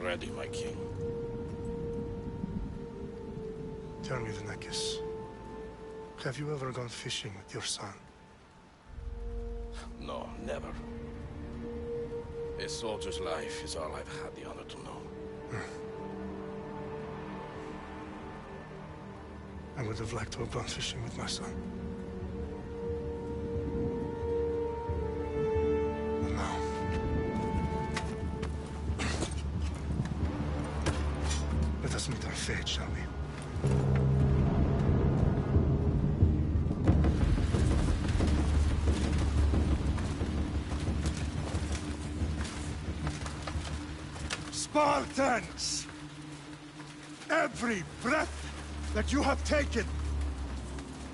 ready, my king. Tell me, Venekis, have you ever gone fishing with your son? No, never. A soldier's life is all I've had the honor to know. I would have liked to have gone fishing with my son. But now... let us meet our fate, shall we? Spartans! Every breath that you have taken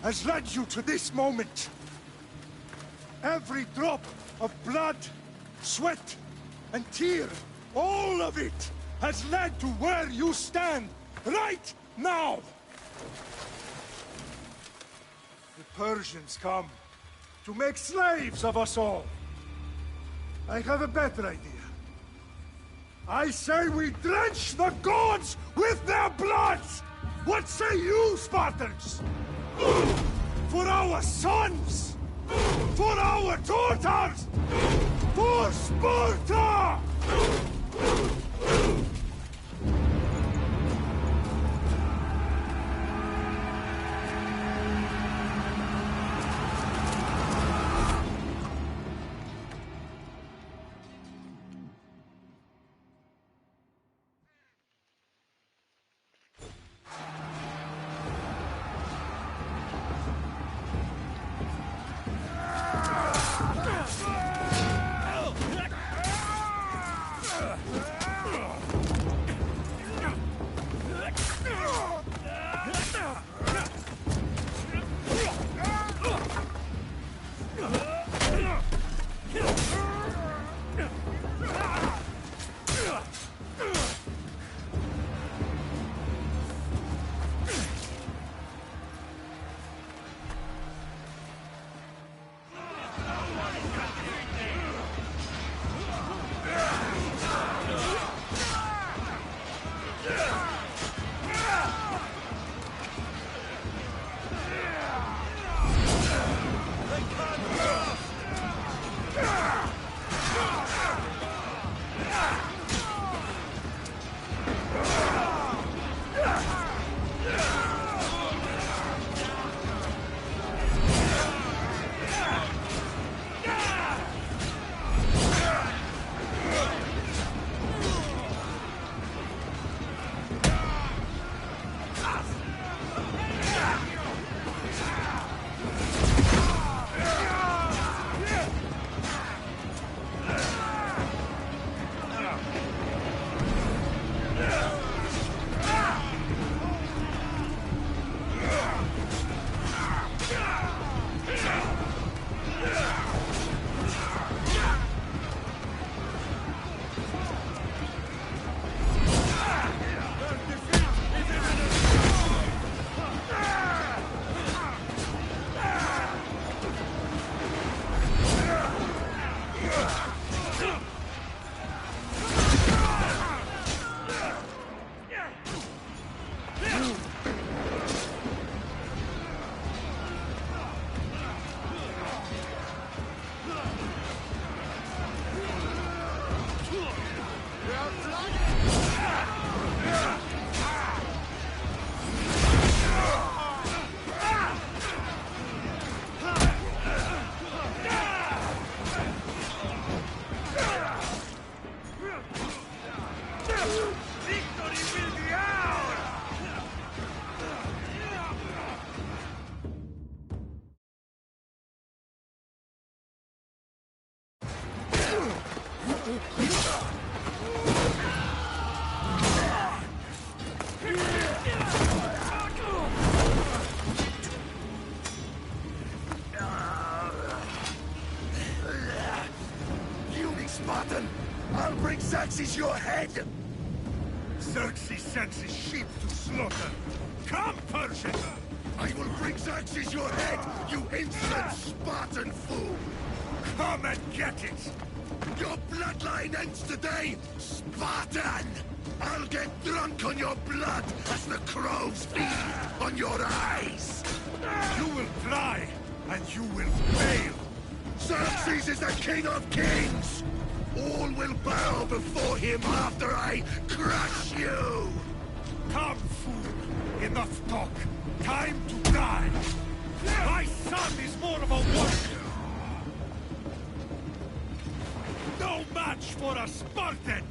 has led you to this moment. Every drop of blood, sweat, and tear, all of it has led to where you stand right now. The Persians come to make slaves of us all. I have a better idea. I say we drench the gods with their blood! What say you, Spartans? For our sons! For our daughters! For Sparta! Spartan! I'll bring Xerxes your head! Xerxes sends his sheep to slaughter. Come, Persian! I will bring Xerxes your head, you insolent Spartan fool! Come and get it! Your bloodline ends today, Spartan! on your blood as the crows feed on your eyes! You will try, and you will fail! Xerxes is the king of kings! All will bow before him after I crush you! Come, fool! Enough talk! Time to die! My son is more of a warrior! No match for a Spartan!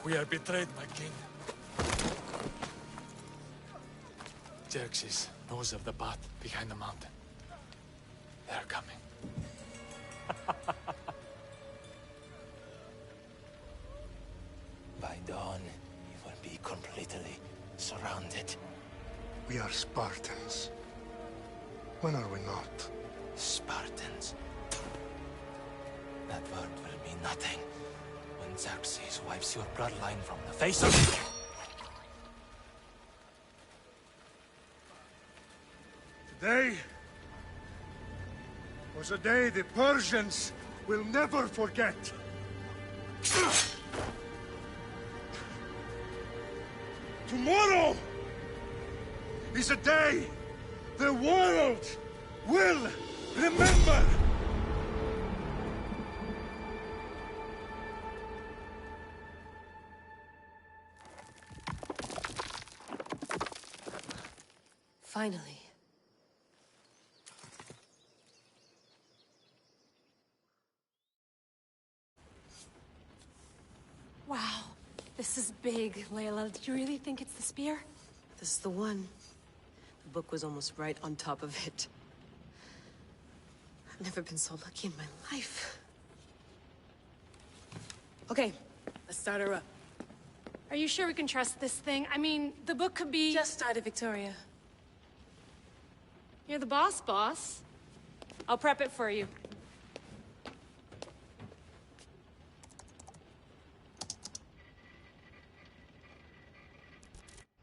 We are betrayed, my king. Xerxes knows of the path behind the mountain. They are coming. By dawn, you will be completely surrounded. We are Spartans. When are we not? Spartans. That word will mean nothing when Xerxes wipes your bloodline from the face of it. Today was a day the Persians will never forget. Tomorrow is a day the world will remember. Finally. Wow, this is big, Layla. Do you really think it's the spear? This is the one. The book was almost right on top of it. I've never been so lucky in my life. Okay, let's start her up. Are you sure we can trust this thing? I mean, the book could be... Just started, Victoria. You're the boss. I'll prep it for you.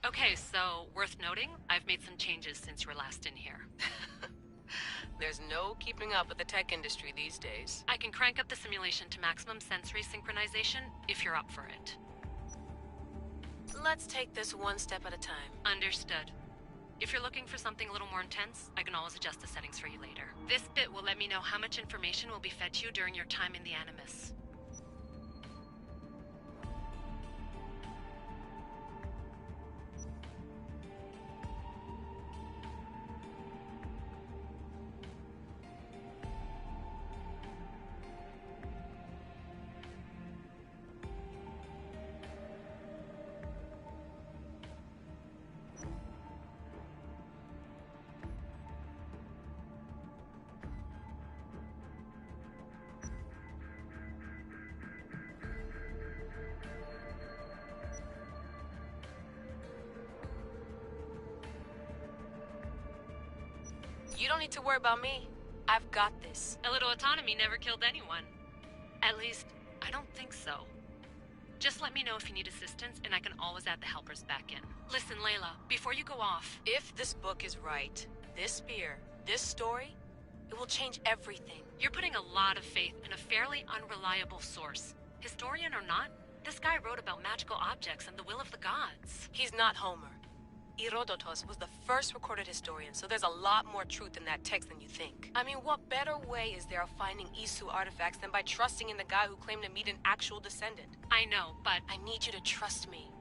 Okay, so, worth noting, I've made some changes since you were last in here. There's no keeping up with the tech industry these days. I can crank up the simulation to maximum sensory synchronization, if you're up for it. Let's take this one step at a time. Understood. If you're looking for something a little more intense, I can always adjust the settings for you later. This bit will let me know how much information will be fed to you during your time in the Animus. You don't need to worry about me. I've got this. A little autonomy never killed anyone. At least, I don't think so. Just let me know if you need assistance, and I can always add the helpers back in. Listen, Layla, before you go off... If this book is right, this spear, this story, it will change everything. You're putting a lot of faith in a fairly unreliable source. Historian or not, this guy wrote about magical objects and the will of the gods. He's not Homer. Herodotus was the first recorded historian, so there's a lot more truth in that text than you think. I mean, what better way is there of finding Isu artifacts than by trusting in the guy who claimed to meet an actual descendant? I know, but... I need you to trust me.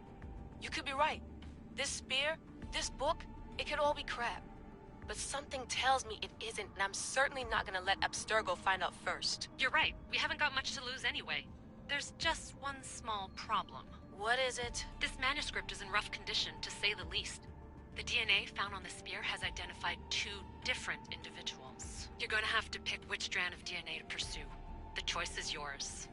You could be right. This spear, this book, it could all be crap. But something tells me it isn't, and I'm certainly not gonna let Abstergo find out first. You're right. We haven't got much to lose anyway. There's just one small problem. What is it? This manuscript is in rough condition, to say the least. The DNA found on the spear has identified 2 different individuals. You're going to have to pick which strand of DNA to pursue. The choice is yours.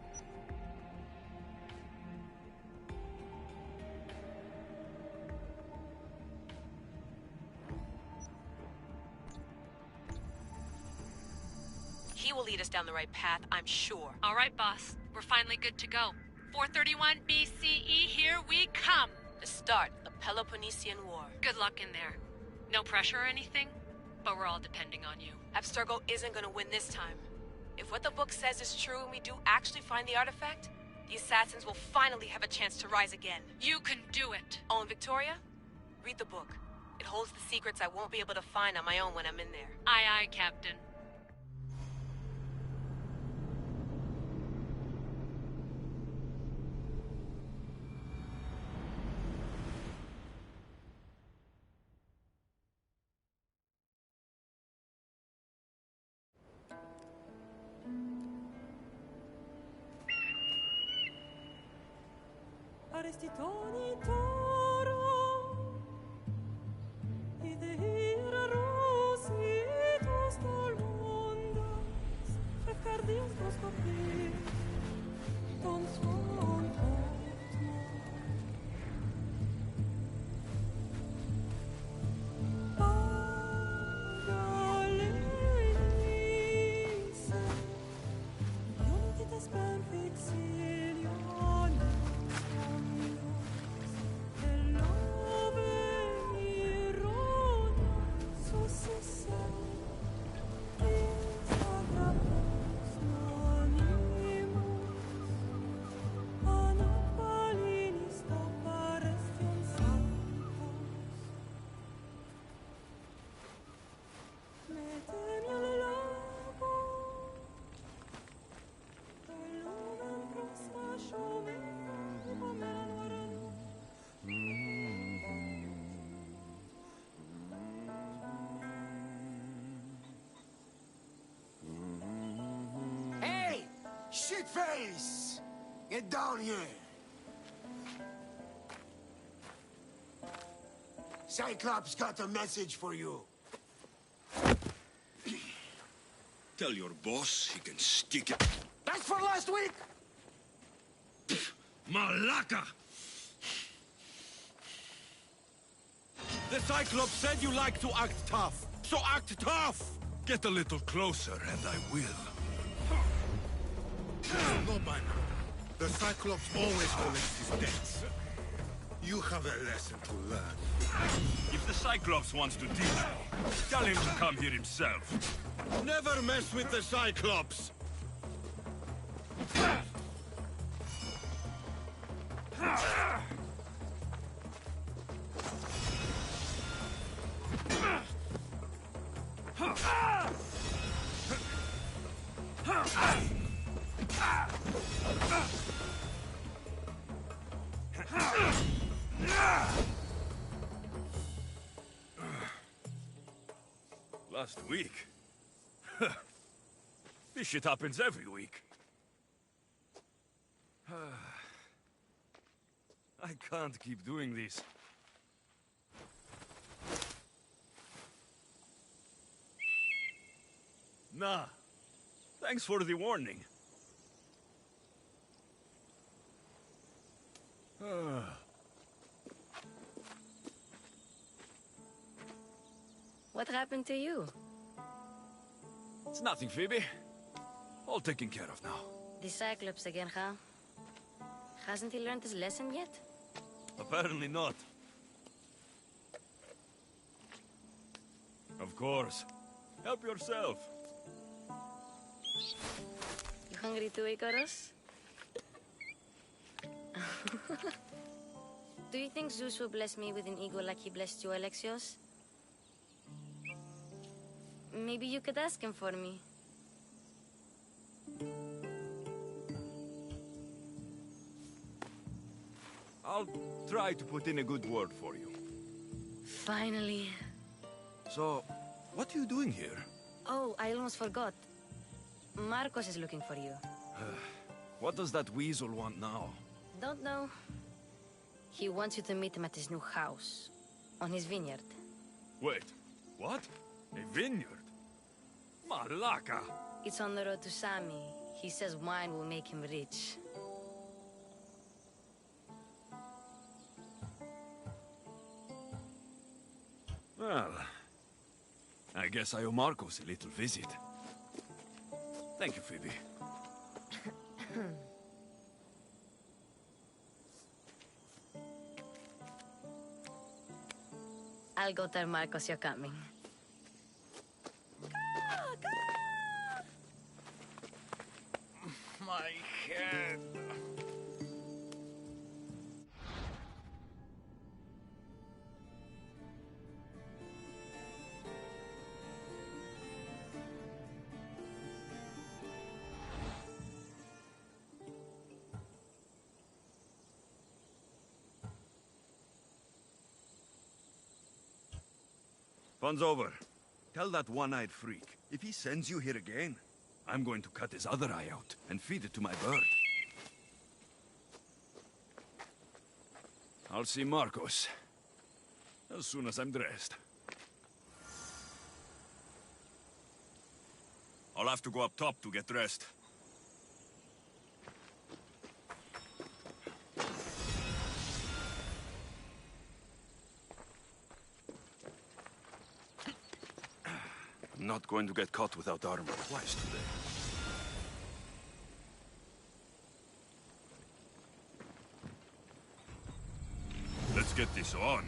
He will lead us down the right path, I'm sure. All right, boss. We're finally good to go. 431 BCE, here we come! The start of Peloponnesian War. Good luck in there. No pressure or anything, but we're all depending on you. Abstergo isn't gonna win this time. If what the book says is true and we do actually find the artifact, the assassins will finally have a chance to rise again. You can do it! Oh, and Victoria? Read the book. It holds the secrets I won't be able to find on my own when I'm in there. Aye, aye, Captain. Arestitoni toro, idehira rositos tolmondas, fefcardias proscopir, ton son potmo. Pagalenise, ionites ben fixilione. Hey! Shitface! Get down here! Cyclops got a message for you. Tell your boss he can stick it. That's for last week! Malaka! The Cyclops said you like to act tough, so act tough! Get a little closer and I will. No, by now. The Cyclops always collects his debts. You have a lesson to learn. If the Cyclops wants to teach me, tell him to come here himself. Never mess with the Cyclops! Last week? This shit happens every week. I can't keep doing this. Nah. Thanks for the warning. What happened to you? It's nothing, Phoebe. All taken care of now. The Cyclops again, huh? Hasn't he learned his lesson yet? Apparently not. Of course. Help yourself. You hungry too, Icarus? Do you think Zeus will bless me with an ego like he blessed you, Alexios? Maybe you could ask him for me. I'll try to put in a good word for you. Finally. So, what are you doing here? Oh, I almost forgot. Marcos is looking for you. What does that weasel want now? Don't know. He wants you to meet him at his new house. On his vineyard. Wait, what? A vineyard? Malaka! It's on the road to Sami. He says wine will make him rich. Well, I guess I owe Marcos a little visit. Thank you, Phoebe. I'll go tell Marcos you're coming. My head. Fun's over. Tell that one-eyed freak, if he sends you here again, I'm going to cut his other eye out and feed it to my bird. I'll see Marcos as soon as I'm dressed. I'll have to go up top to get dressed. I'm not going to get caught without armor twice today. Let's get this on.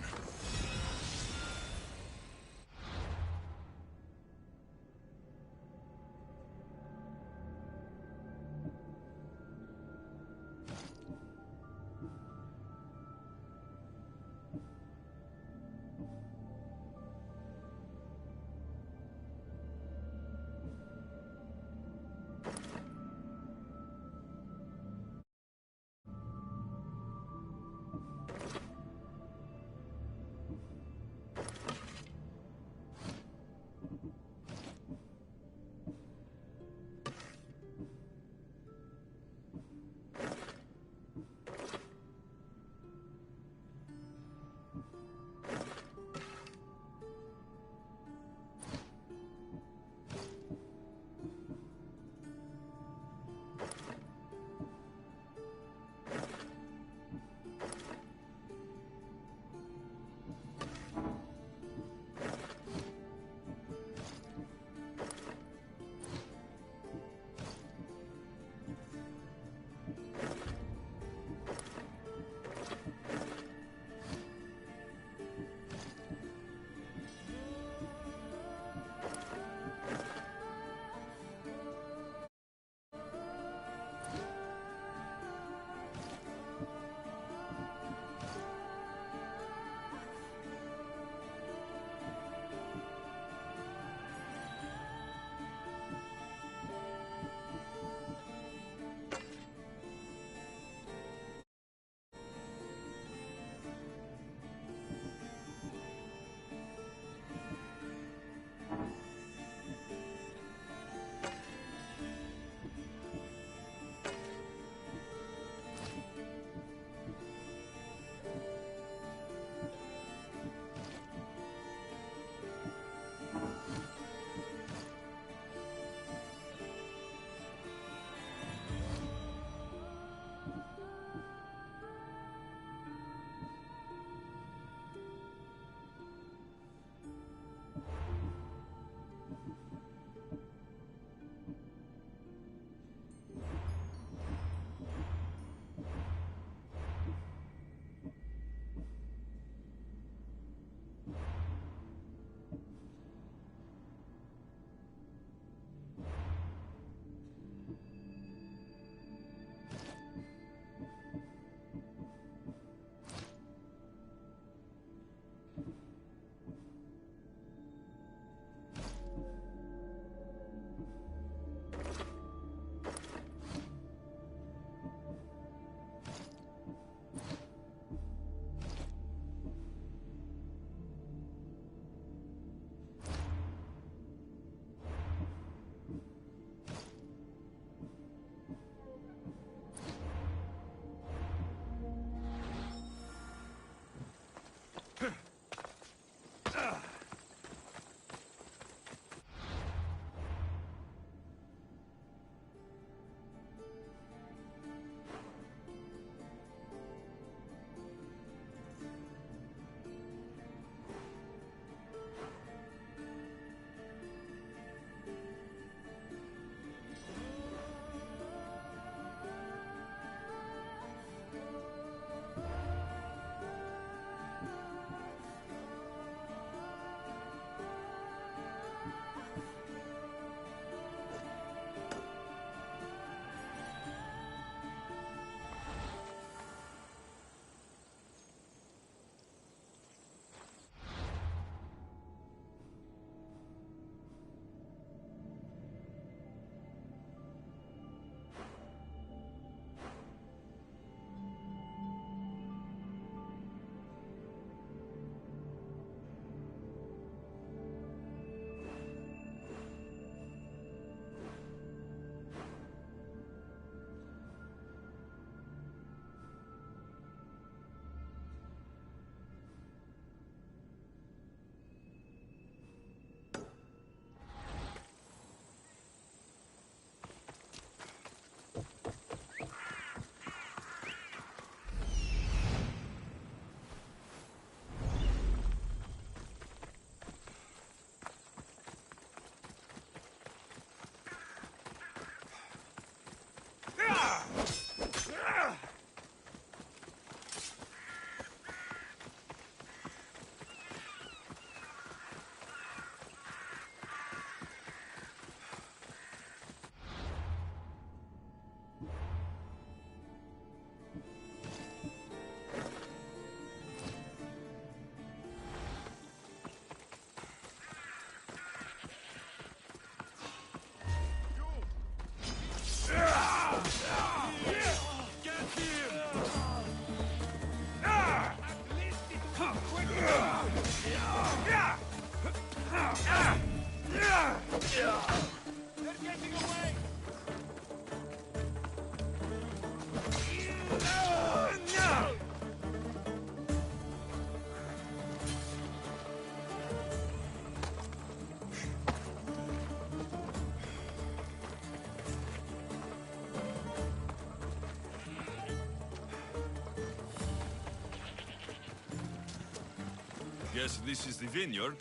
Guess this is the vineyard.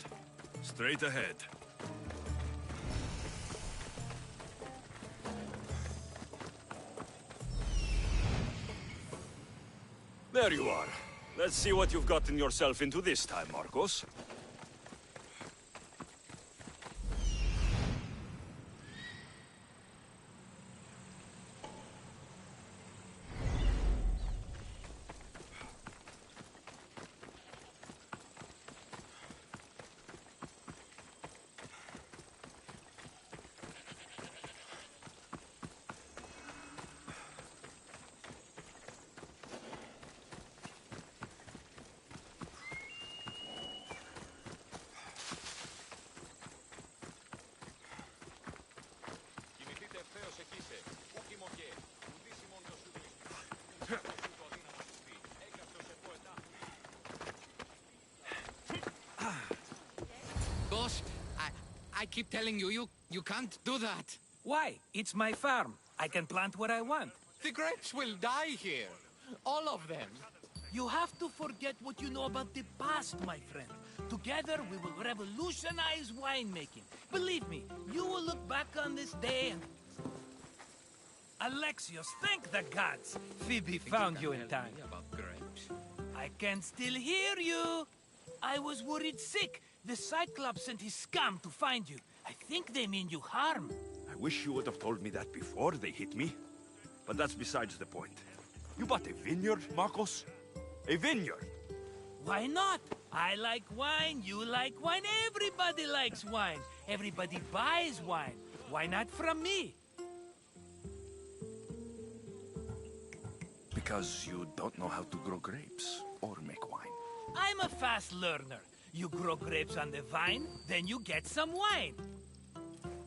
Straight ahead. There you are. Let's see what you've gotten yourself into this time, Marcos. Boss, I keep telling you, you can't do that. Why? It's my farm. I can plant what I want. The grapes will die here. All of them. You have to forget what you know about the past, my friend. Together, we will revolutionize winemaking. Believe me, you will look back on this day and... Alexios, thank the gods! Phoebe found you in time. About grapes. I can still hear you! I was worried sick. The Cyclops sent his scum to find you. I think they mean you harm. I wish you would have told me that before they hit me. But that's besides the point. You bought a vineyard, Marcos? A vineyard? Why not? I like wine, you like wine, everybody likes wine. Everybody buys wine. Why not from me? Because you don't know how to grow grapes or make wine. I'm a fast learner. You grow grapes on the vine, then you get some wine.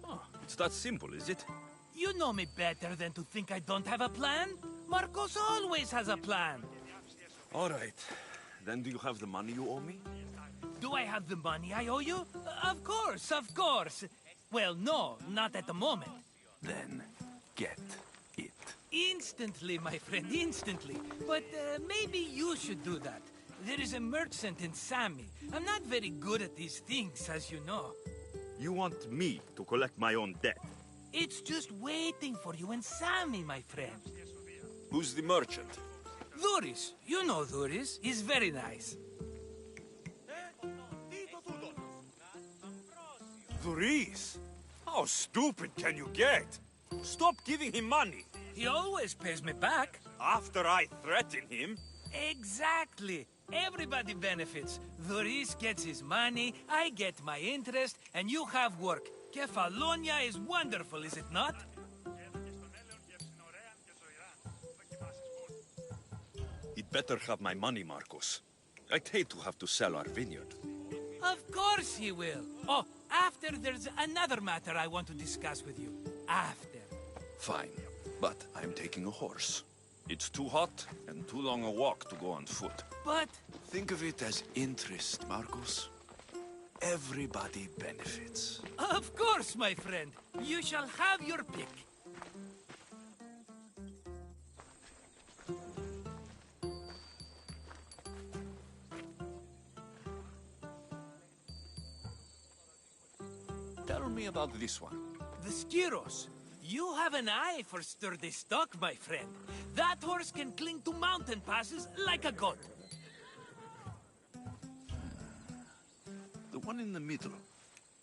Oh, it's that simple, is it? You know me better than to think I don't have a plan. Marcos always has a plan. All right. Then do you have the money you owe me? Do I have the money I owe you? Of course, of course. Well, no, not at the moment. Then get it. Instantly, my friend, instantly. But maybe you should do that. There is a merchant in Sami. I'm not very good at these things, as you know. You want me to collect my own debt? It's just waiting for you in Sami, my friend. Who's the merchant? Dhuris. You know Dhuris. He's very nice. Dhuris? How stupid can you get? Stop giving him money. He always pays me back. After I threaten him? Exactly. Everybody benefits. Dhuris gets his money, I get my interest, and you have work. Kefalonia is wonderful, is it not? He'd better have my money, Marcos. I'd hate to have to sell our vineyard. Of course he will. Oh, after there's another matter I want to discuss with you. After. Fine, but I'm taking a horse. It's too hot and too long a walk to go on foot. But... Think of it as interest, Marcos. Everybody benefits. Of course, my friend. You shall have your pick. Tell me about this one. The Skiros. You have an eye for sturdy stock, my friend. That horse can cling to mountain passes like a goat. The one in the middle.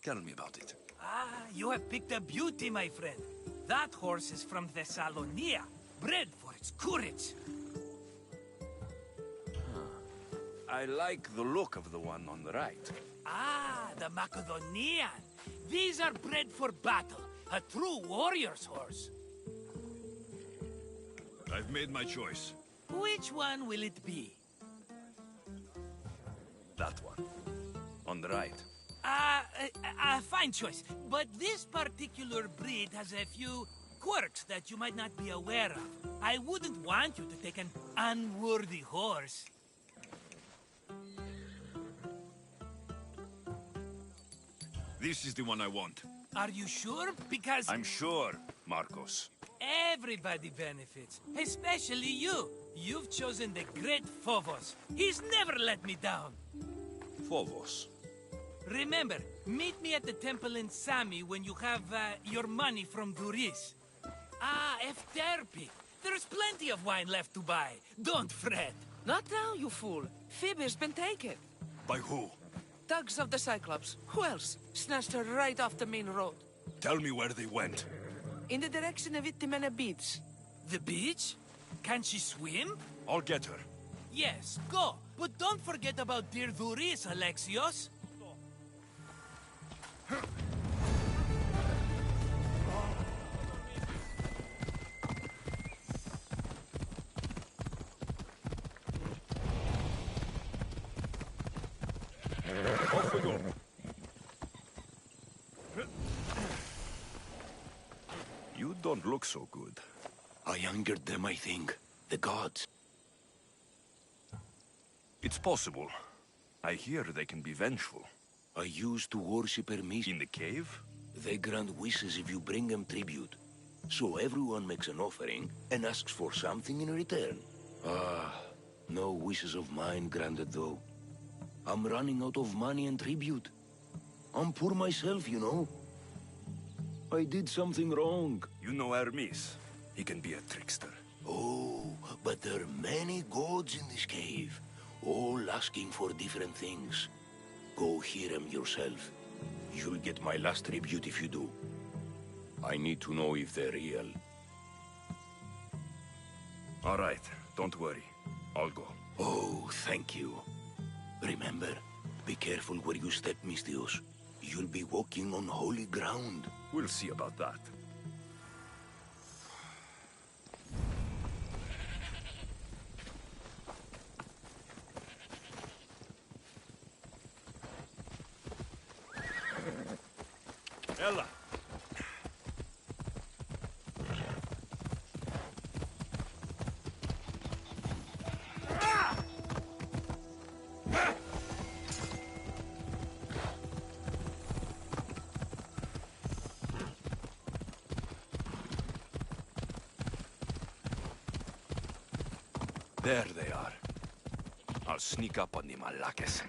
Tell me about it. Ah, you have picked a beauty, my friend. That horse is from Thessalonia, bred for its courage. I like the look of the one on the right. Ah, the Macedonian. These are bred for battle. A true warrior's horse. I've made my choice. Which one will it be? That one. On the right. Fine choice. But this particular breed has a few quirks that you might not be aware of. I wouldn't want you to take an unworthy horse. This is the one I want. Are you sure? Because... I'm sure, Marcos. Everybody benefits, especially you. You've chosen the great Phobos. He's never let me down. Phobos. Remember, meet me at the temple in Sami when you have your money from Duris. Ah, Efterpi. There's plenty of wine left to buy. Don't fret. Not now, you fool. Phoebe's been taken. By who? Thugs of the Cyclops. Who else? Snatched her right off the main road. Tell me where they went. In the direction of Itimena Beach. The beach? Can she swim? I'll get her. Yes, go. But don't forget about dear Duris, Alexios. Off we go. You don't look so good. I angered them, I think. The gods. It's possible. I hear they can be vengeful. I used to worship Hermes. In the cave? They grant wishes if you bring them tribute. So everyone makes an offering and asks for something in return. Ah, no wishes of mine granted though. I'm running out of money and tribute. I'm poor myself, you know. I did something wrong. You know Hermes. He can be a trickster. Oh, but there are many gods in this cave, all asking for different things. Go hear them yourself. You'll get my last tribute if you do. I need to know if they're real. All right, don't worry. I'll go. Oh, thank you. Remember, be careful where you step, Mistios. You'll be walking on holy ground. We'll see about that. Ella! There they are. I'll sneak up on the Malakes.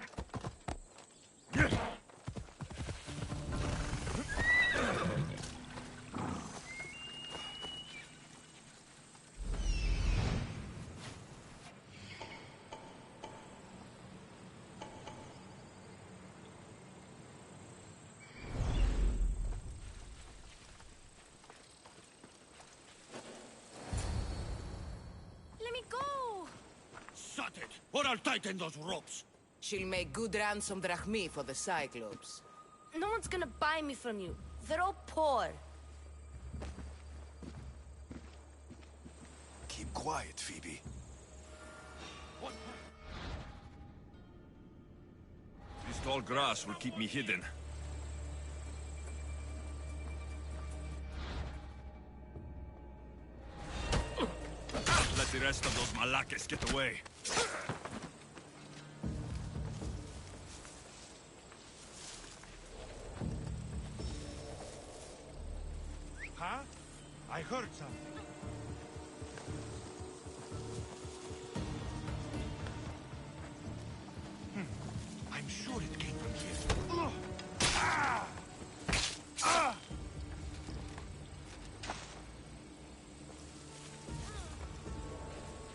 Or I'll tighten those ropes. She'll make good ransom drachmi for the Cyclops. No one's gonna buy me from you. They're all poor. Keep quiet, Phoebe. What? This tall grass will keep me hidden. Let the rest of those Malakes get away. Huh? I heard something. I'm sure it came from here.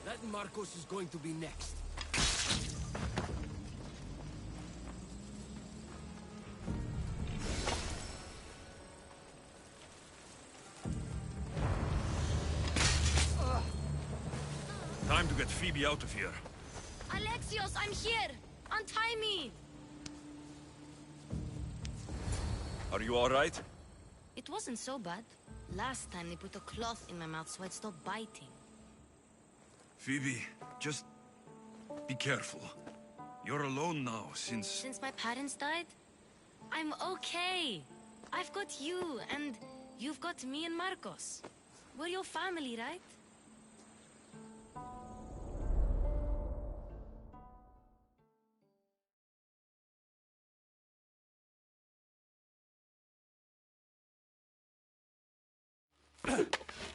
That Marcos is going to be next. Time to get Phoebe out of here. Alexios, I'm here! Untie me! Are you all right? It wasn't so bad. Last time they put a cloth in my mouth so I'd stop biting. Phoebe, just be careful. You're alone now since... Since my parents died? I'm okay. I've got you, and you've got me and Marcos. We're your family, right?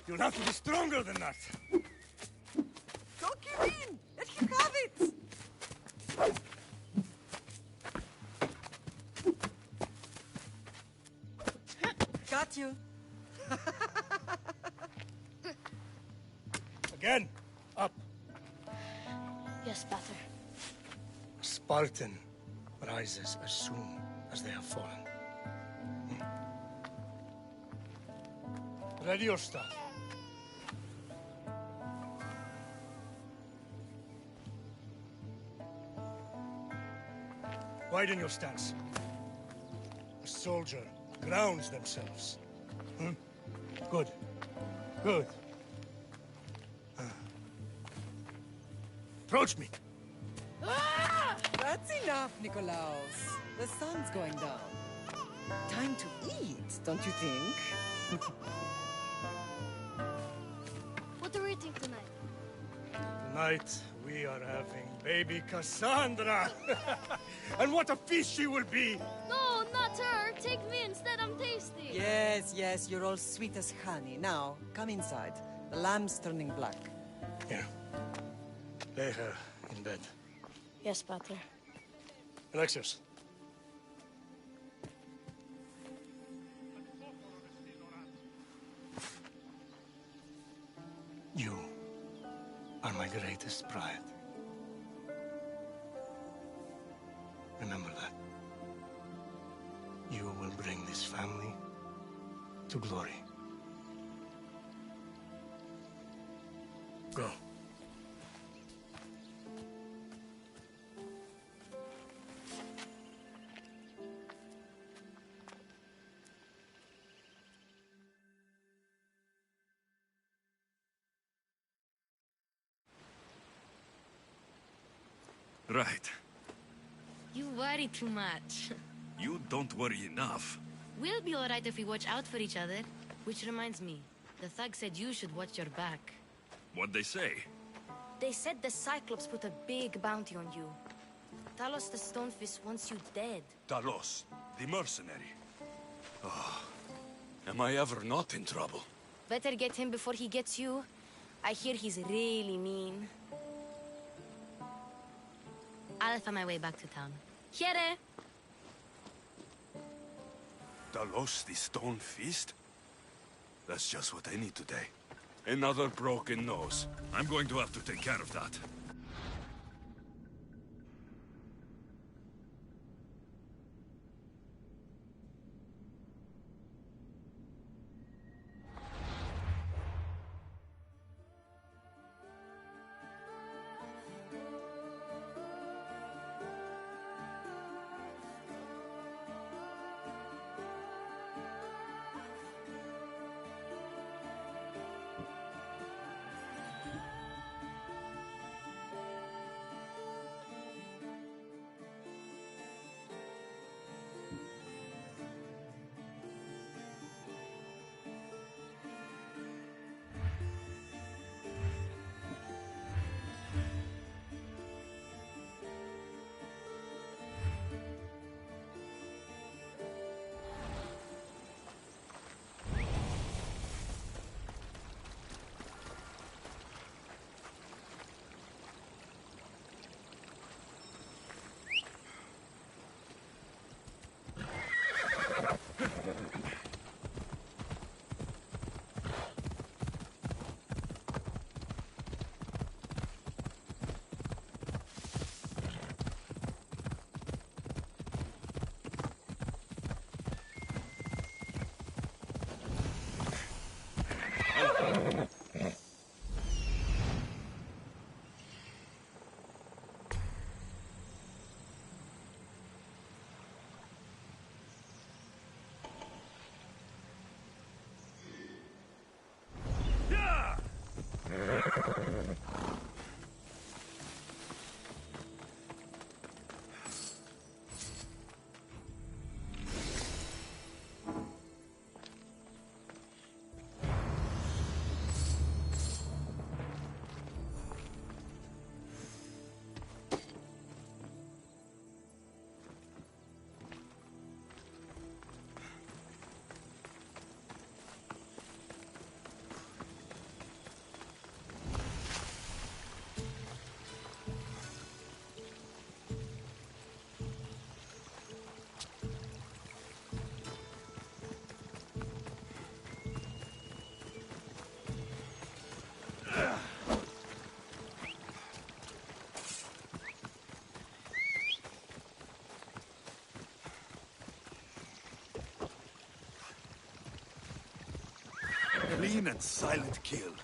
You'll have to be stronger than that. Don't give in! Let him have it! got you. Again, up. Yes, Pater. Spartan rises as soon as they have fallen. Ready your staff. Widen your stance. A soldier grounds themselves. Good. Good. Approach me. Ah! That's enough, Nikolaos. The sun's going down. Time to eat, don't you think? What are we eating tonight? Tonight, we are having baby Cassandra. And what a feast she will be! No, not her. Take me instead. I'm tasty. Yes, yes, you're all sweet as honey. Now, come inside. The lamb's turning black. Here. Lay her in bed. Yes, Pater. Alexios. You are my greatest pride. Remember that. You will bring this family to glory. Go. Right. You worry too much. You don't worry enough. We'll be alright if we watch out for each other. Which reminds me, the thug said you should watch your back. What'd they say? They said the Cyclops put a big bounty on you. Talos the Stonefist wants you dead. Talos, the mercenary. Oh, am I ever not in trouble? Better get him before he gets you. I hear he's really mean. I'll find my way back to town. Here! Talos, the Stone Fist? That's just what I need today. Another broken nose. I'm going to have to take care of that. clean and silent kill.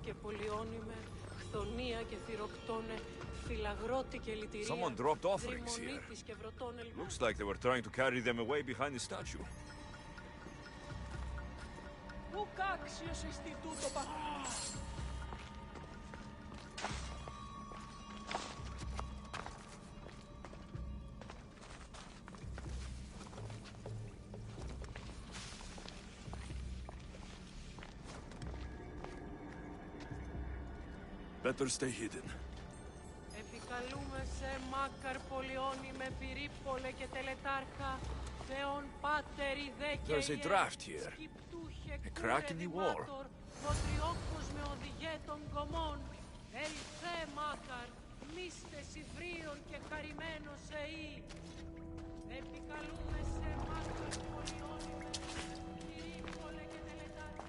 και πολιώνυμε, χθονία και θυροκτώνε, φυλαγρώτη και λυτηρία. Someone dropped offerings here. Looks like they were trying to carry them away behind the statue. Πού κάξιος εστί τούτο Better stay hidden. Επικαλούμε σε Μάκαρ πολιώνυμε πυρίπολε και τελετάρχα Θεόν πάτερ ιδέκε There's a draft here. A crack in the wall. Βοτριόκος με οδηγέ των κομμών Ελθέ Μάκαρ, μίστες υβρίων και χαρημένος εή Επικαλούμε σε Μάκαρ πολιώνυμε πυρίπολε και τελετάρχα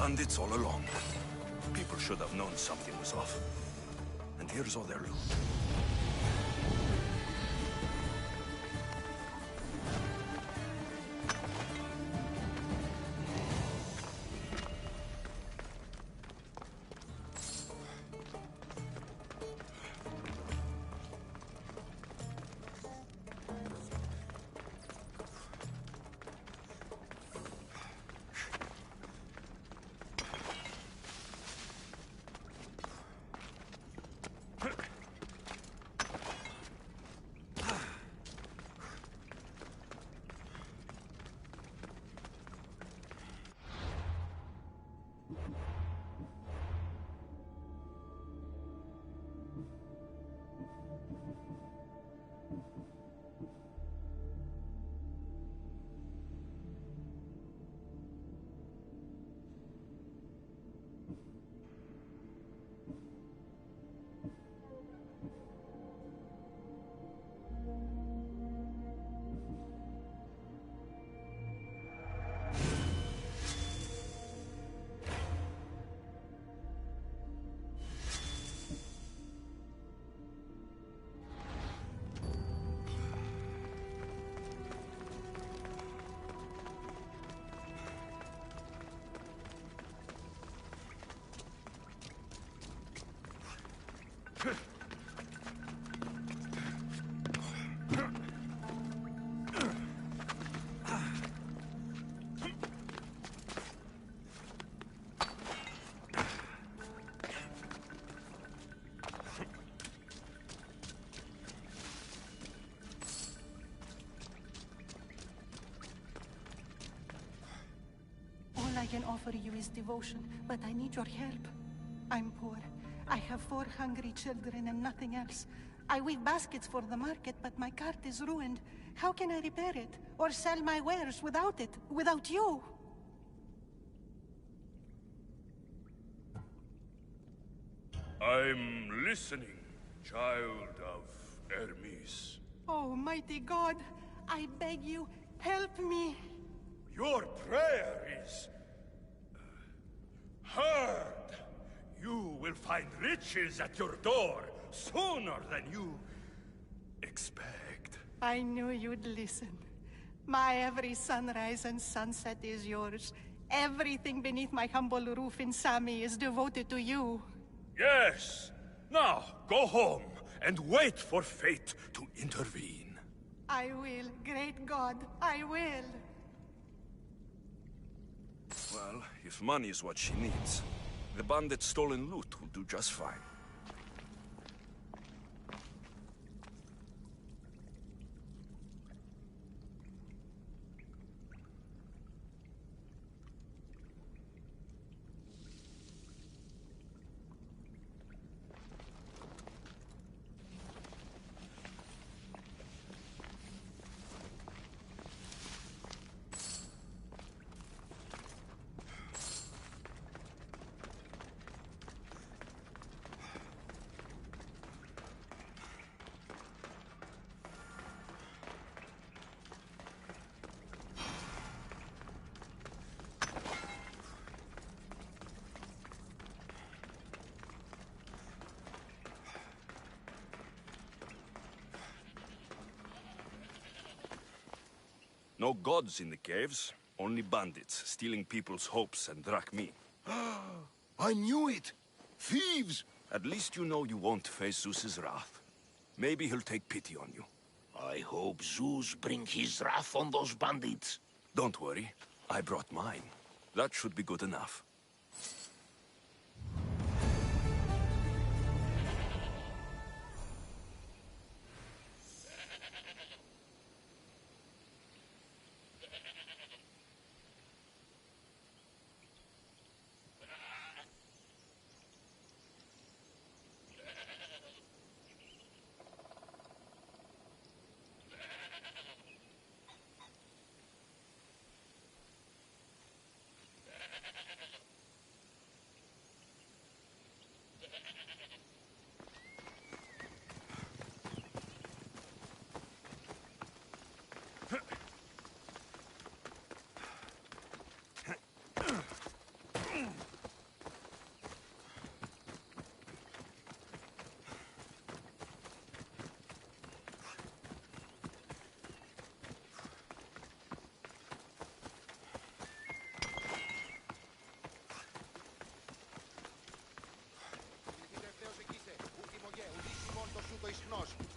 Bandits all along. People should have known something was off. And here's all their loot. All I can offer you is devotion, but I need your help. I'm poor. I have 4 hungry children and nothing else. I weave baskets for the market, but my cart is ruined. How can I repair it? Or sell my wares without it? Without you? I'm listening, child of Hermes. Oh, mighty God, I beg you, help me. Your prayer is heard. You will find riches at your door sooner than you expect. I knew you'd listen. My every sunrise and sunset is yours. Everything beneath my humble roof in Sami is devoted to you. Yes. Now, go home and wait for fate to intervene. I will, great God, I will. Well, if money is what she needs, the bandit's stolen loot will do just fine. No gods in the caves, only bandits stealing people's hopes and drachmi. I knew it! Thieves! At least you know you won't face Zeus's wrath. Maybe he'll take pity on you. I hope Zeus bring his wrath on those bandits. Don't worry, I brought mine. That should be good enough.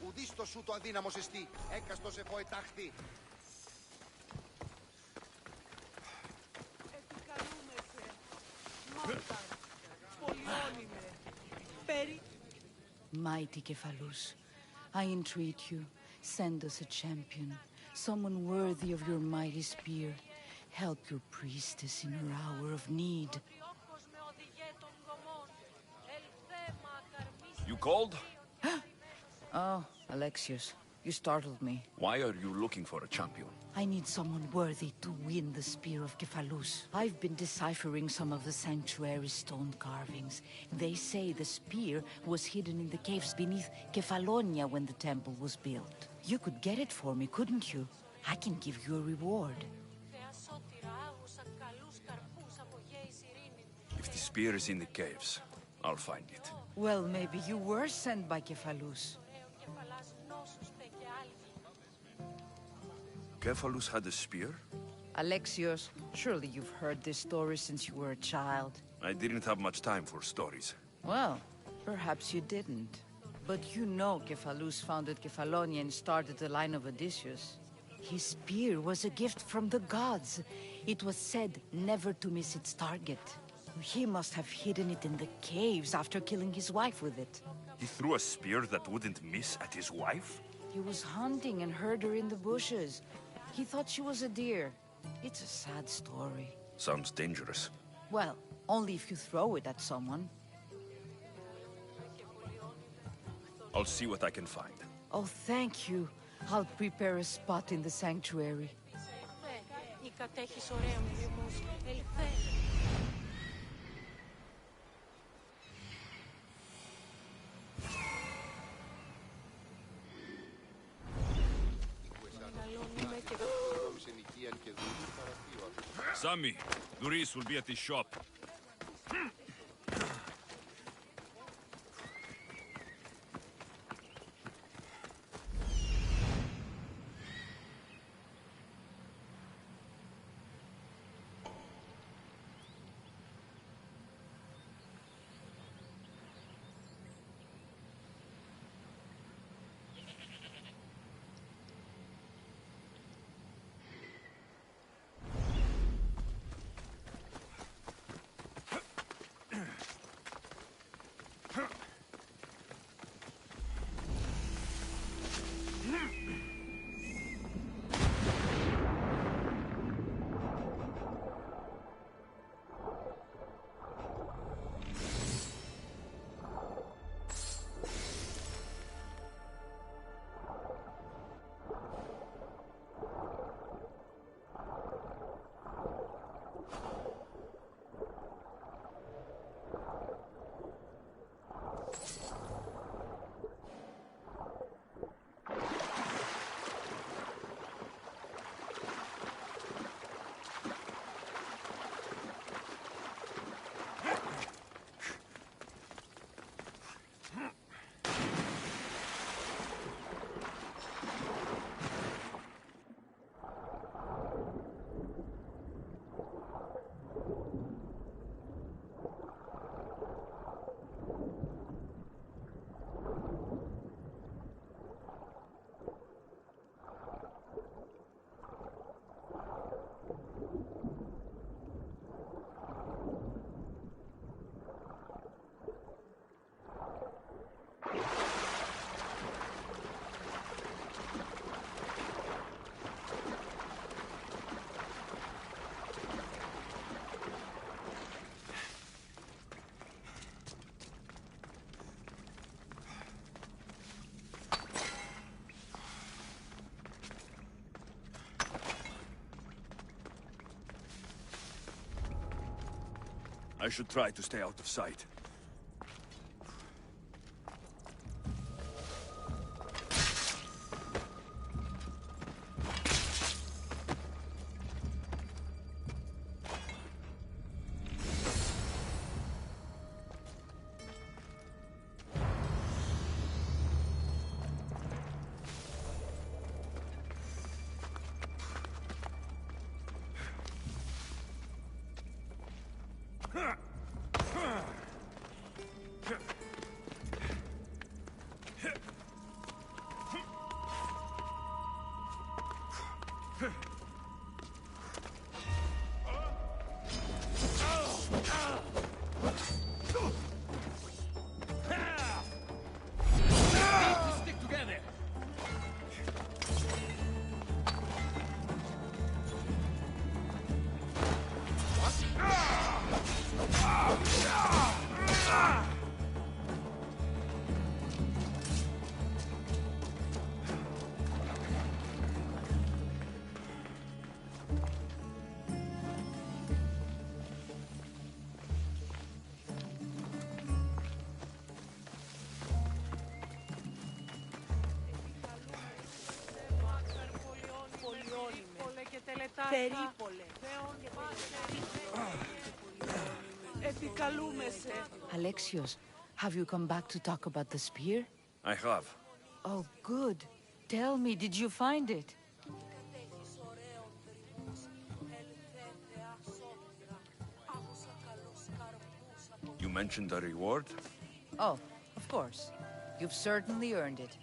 Ουδίστο σου το αδύναμος εστί, έκαστος εφώ ετάχθη. Επικαλούμεσε, Μάρτα, πολυώνυμε, περί... Mighty Cephalus, I entreat you, send us a champion, someone worthy of your mighty spear. Help your priestess in her hour of need. You called? Oh, Alexios, you startled me. Why are you looking for a champion? I need someone worthy to win the spear of Cephalus. I've been deciphering some of the sanctuary's stone carvings. They say the spear was hidden in the caves beneath Kefalonia when the temple was built. You could get it for me, couldn't you? I can give you a reward. If the spear is in the caves, I'll find it. Well, maybe you were sent by Cephalus. Cephalus had a spear? Alexios, surely you've heard this story since you were a child. I didn't have much time for stories. Well, perhaps you didn't. But you know Cephalus founded Kefalonia and started the line of Odysseus. His spear was a gift from the gods. It was said never to miss its target. He must have hidden it in the caves after killing his wife with it. He threw a spear that wouldn't miss at his wife? He was hunting and heard her in the bushes. He thought she was a deer. It's a sad story. Sounds dangerous. Well, only if you throw it at someone. I'll see what I can find. Oh, thank you. I'll prepare a spot in the sanctuary. Sami, Duris will be at his shop. I should try to stay out of sight. Alexios, have you come back to talk about the spear? I have. Oh, good. Tell me, did you find it? You mentioned a reward? Oh, of course. You've certainly earned it.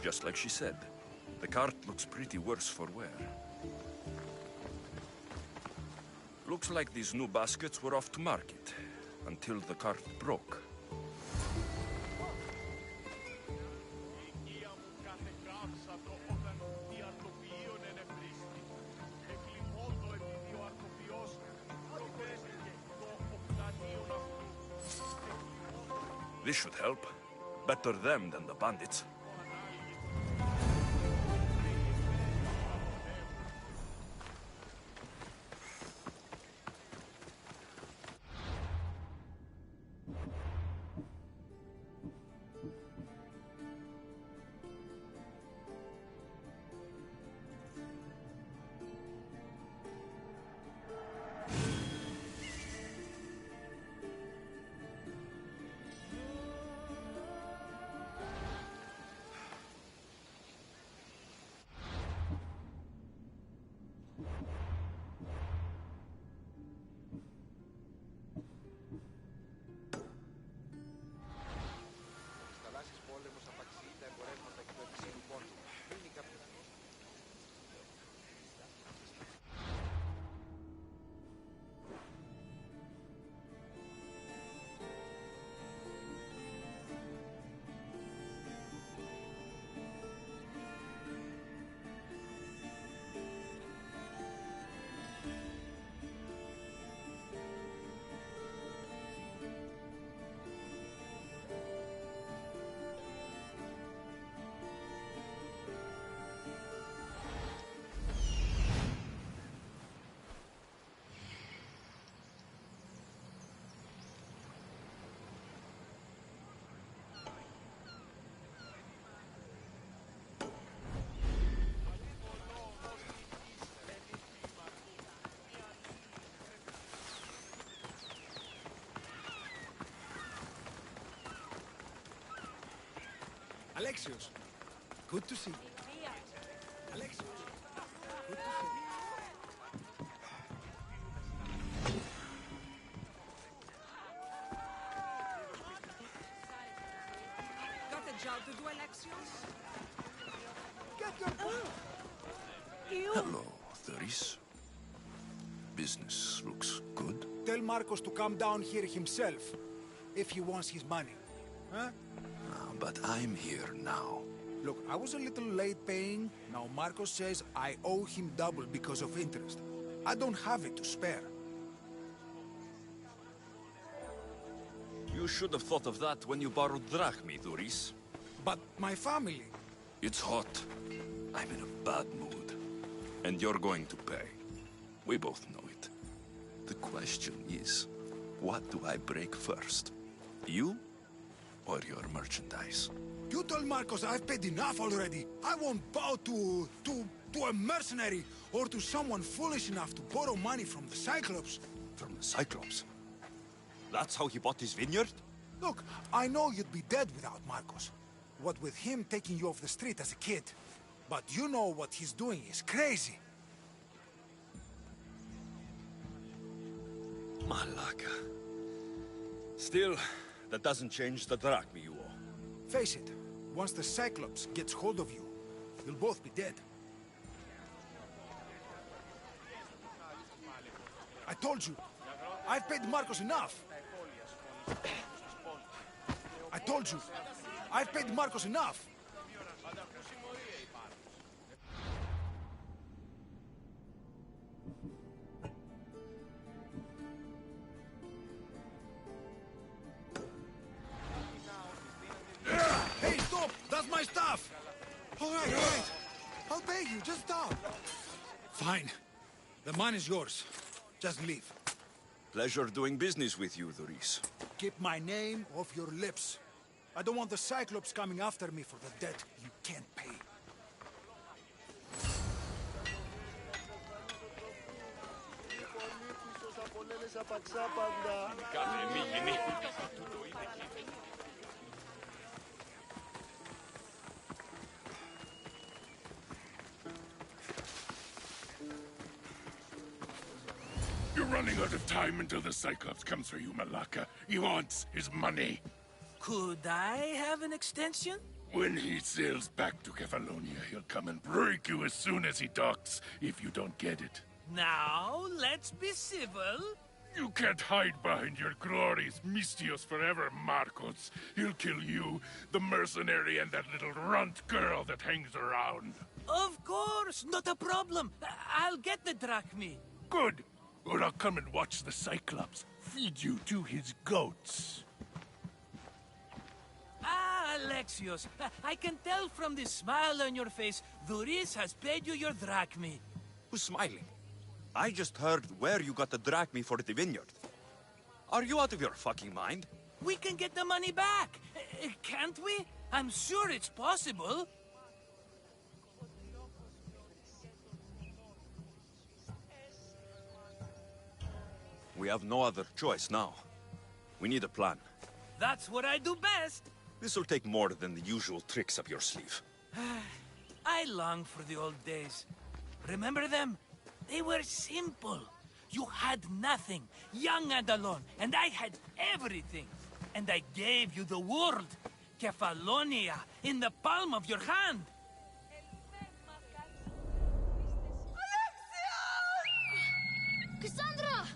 Just like she said, the cart looks pretty worse for wear. Looks like these new baskets were off to market, until the cart broke. This should help. Better them than the bandits. Alexios, good to see you. Alexios, good to see you. Got a job to do, Alexios? Get your... Hello, Theris. Business looks good. Tell Marcos to come down here himself, if he wants his money. Huh? But I'm here now. Look, I was a little late paying. Now Marcos says I owe him double because of interest. I don't have it to spare. You should have thought of that when you borrowed drachmi, Thuris. But my family... It's hot. I'm in a bad mood. And you're going to pay. We both know it. The question is, what do I break first? You or your merchandise? You told Marcos I've paid enough already. I won't bow to a mercenary or to someone foolish enough to borrow money from the Cyclops. From the Cyclops? That's how he bought his vineyard? Look, I know you'd be dead without Marcos. What with him taking you off the street as a kid. But you know what he's doing is crazy. Malaka. Still, that doesn't change the drachmi you owe. Face it, once the Cyclops gets hold of you, you'll both be dead. I told you, I've paid Marcos enough. I told you, I've paid Marcos enough. Hey, stop! That's my stuff! All right. I'll pay you, just stop. Fine. The mine is yours. Just leave. Pleasure doing business with you, Thuris. Keep my name off your lips. I don't want the Cyclops coming after me for the debt you can't pay. You're running out of time until the Cyclops comes for you, Malaka. He wants his money. Could I have an extension? When he sails back to Kefalonia, he'll come and break you as soon as he docks, if you don't get it. Now, let's be civil. You can't hide behind your glories, Mistios forever, Marcos. He'll kill you, the mercenary, and that little runt girl that hangs around. Of course, not a problem. I'll get the drachmi. Good. Or I'll come and watch the Cyclops feed you to his goats. Ah, Alexios, I can tell from the smile on your face, Thuris has paid you your drachmi. Who's smiling? I just heard where you got the drachmi for the vineyard. Are you out of your fucking mind? We can get the money back, can't we? I'm sure it's possible. We have no other choice now. We need a plan. That's what I do best. This'll take more than the usual tricks up your sleeve. I long for the old days. Remember them? They were simple. You had nothing, young and alone, and I had everything. And I gave you the world, Kefalonia, in the palm of your hand. Cassandra!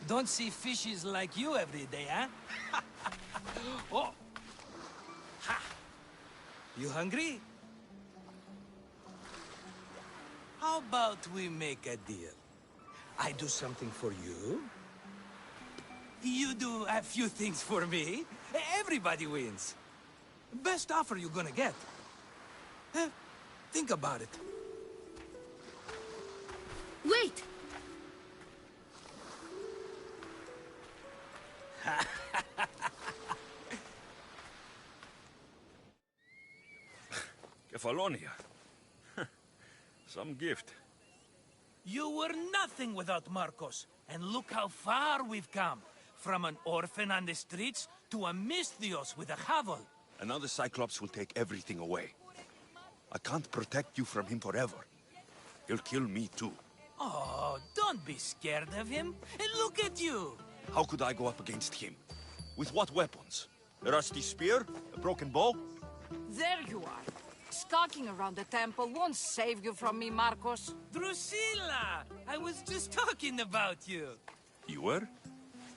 Don't see fishes like you every day, huh? Oh! Ha! You hungry? How about we make a deal? I do something for you. You do a few things for me. Everybody wins. Best offer you're gonna get. Think about it. Wait! Kefalonia. Some gift. You were nothing without Marcos. And look how far we've come. From an orphan on the streets to a Misthios with a hovel. And now the Cyclops will take everything away. I can't protect you from him forever. He'll kill me too. Oh, don't be scared of him. And look at you. How could I go up against him? With what weapons? A rusty spear? A broken bow? There you are. Skulking around the temple won't save you from me, Marcos. Drusilla! I was just talking about you. You were?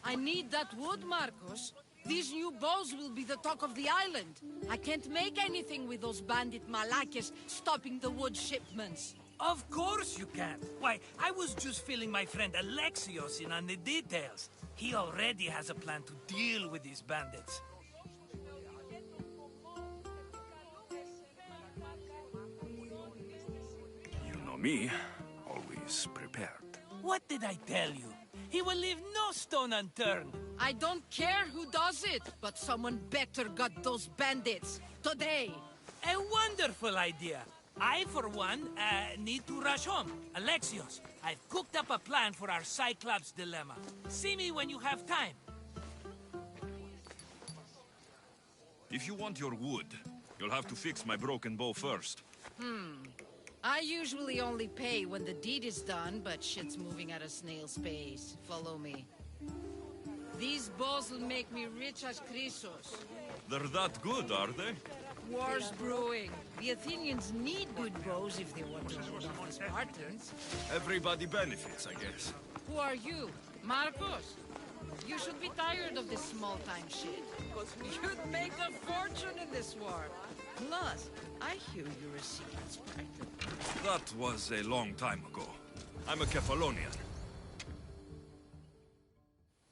I need that wood, Marcos. These new bows will be the talk of the island. I can't make anything with those bandit malakes stopping the wood shipments. Of course you can't. Why, I was just filling my friend Alexios in on the details. He already has a plan to deal with these bandits. You know me, always prepared. What did I tell you? He will leave no stone unturned. I don't care who does it, but someone better got those bandits. Today. A wonderful idea. I, for one, need to rush home. Alexios, I've cooked up a plan for our Cyclops dilemma. See me when you have time. If you want your wood, you'll have to fix my broken bow first. I usually only pay when the deed is done, but shit's moving at a snail's pace. Follow me. These bows will make me rich as Chrysos. They're that good, are they? War's brewing. The Athenians need good bows if they want to hold off the Spartans. Everybody benefits, I guess. Who are you? Marcos? You should be tired of this small-time shit. You'd make a fortune in this war. Plus, I hear you're a secret Spartan. That was a long time ago. I'm a Kefalonian.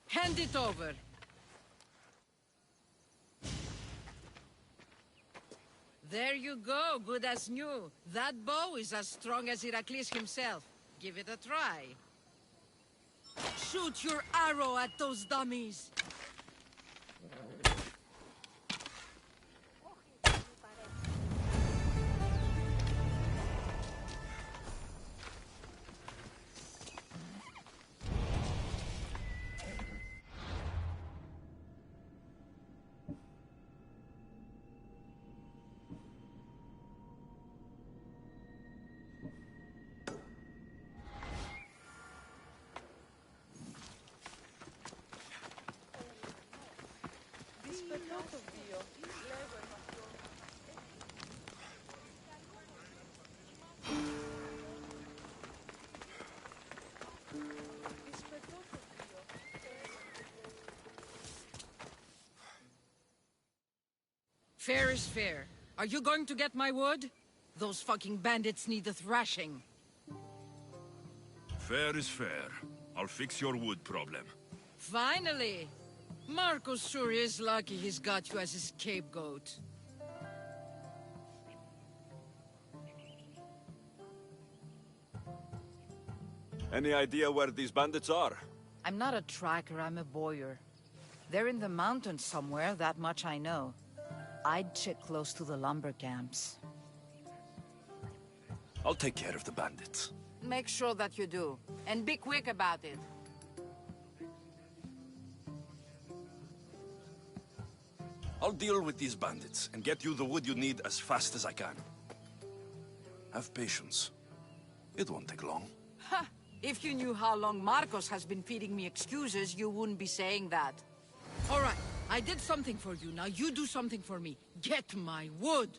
Hand it over. There you go, good as new. That bow is as strong as Heracles himself. Give it a try. Shoot your arrow at those dummies. Fair is fair. Are you going to get my wood? Those fucking bandits need a thrashing. Fair is fair. I'll fix your wood problem. Finally! Marcos sure is lucky he's got you as his scapegoat. Any idea where these bandits are? I'm not a tracker, I'm a boyer. They're in the mountains somewhere, that much I know. I'd check close to the lumber camps. I'll take care of the bandits. Make sure that you do. And be quick about it. I'll deal with these bandits and get you the wood you need as fast as I can. Have patience. It won't take long. Ha! If you knew how long Marcos has been feeding me excuses, you wouldn't be saying that. All right, I did something for you. Now you do something for me. Get my wood!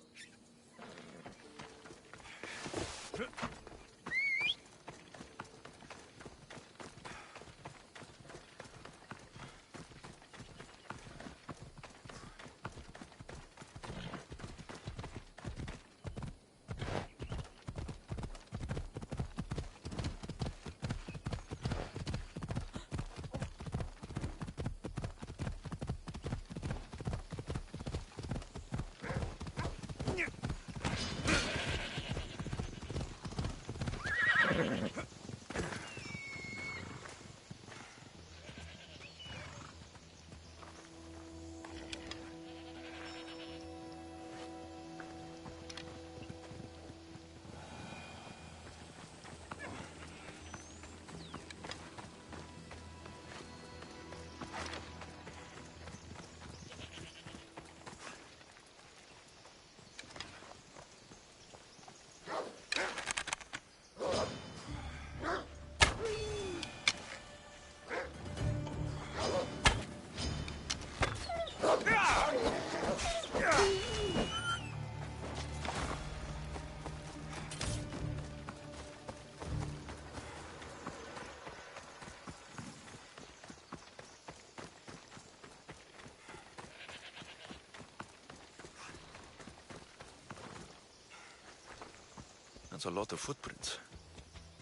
That's a lot of footprints.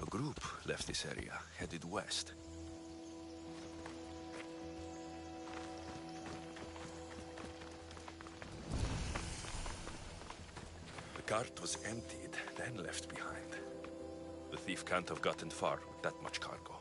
A group left this area, headed west. The cart was emptied, then left behind. The thief can't have gotten far with that much cargo.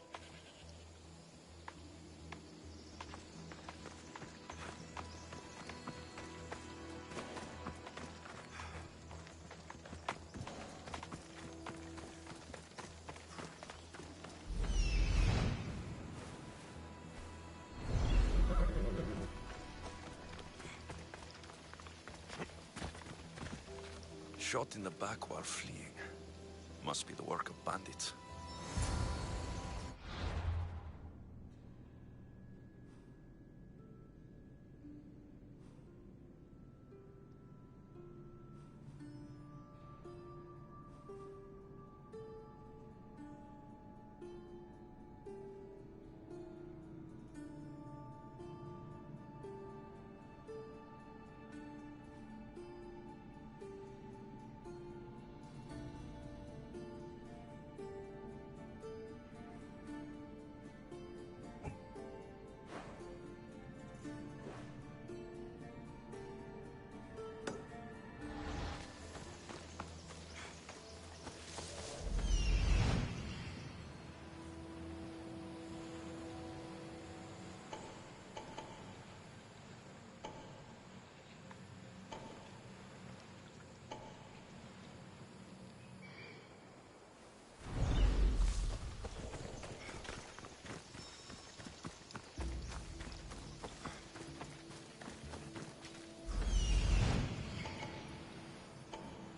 Shot in the back while fleeing. Must be the work of bandits.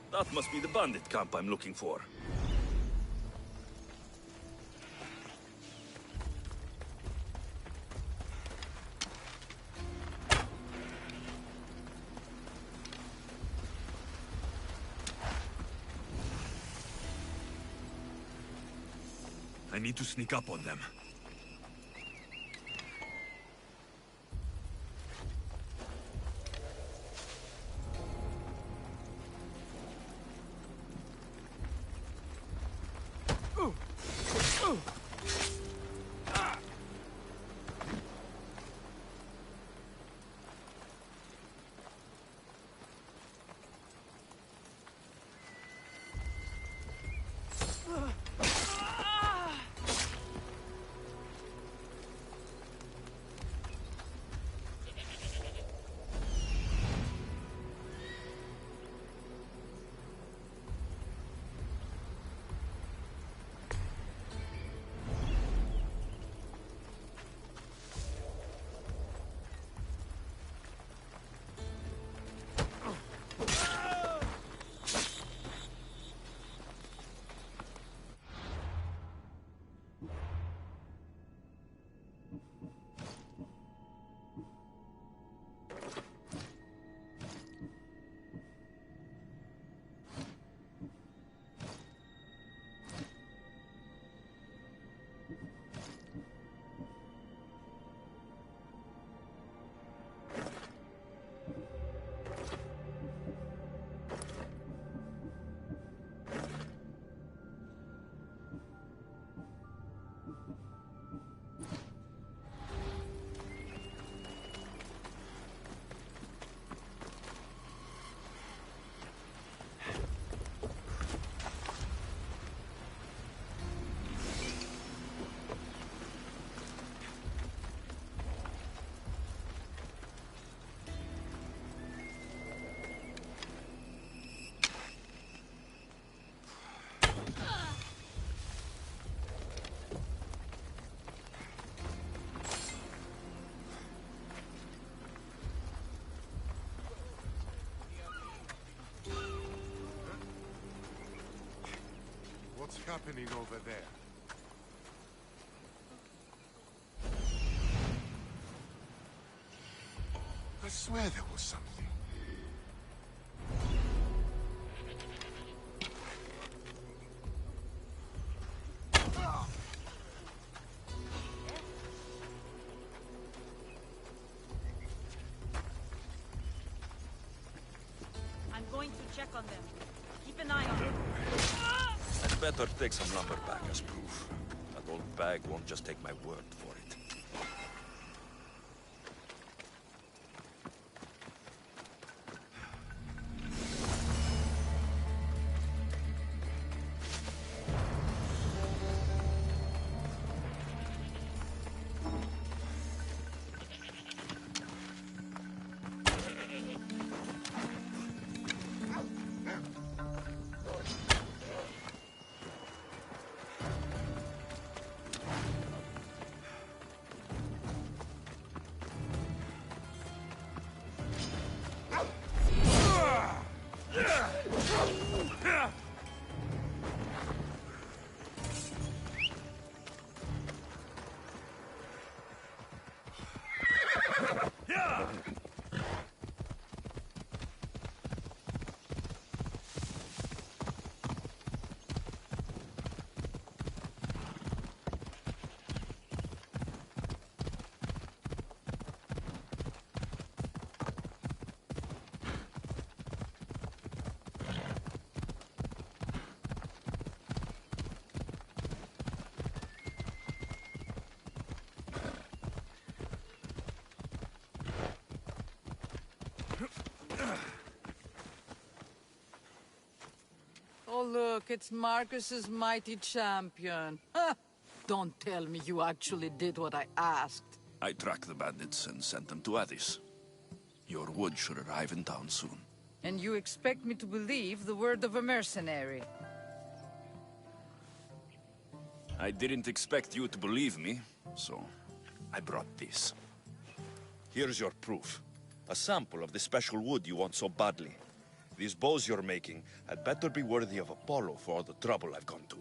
That must be the bandit camp I'm looking for. I need to sneak up on them. What's happening over there? I swear there was something. I'm going to check on them. Keep an eye on them. better take some lumber back as proof. That old bag won't just take my word for it. Oh, look, it's Marcus's mighty champion. Ha! Don't tell me you actually did what I asked. I tracked the bandits and sent them to Odyssey. Your wood should arrive in town soon. And you expect me to believe the word of a mercenary? I didn't expect you to believe me, so I brought this. Here's your proof. A sample of the special wood you want so badly. These bows you're making had better be worthy of Apollo for all the trouble I've gone to.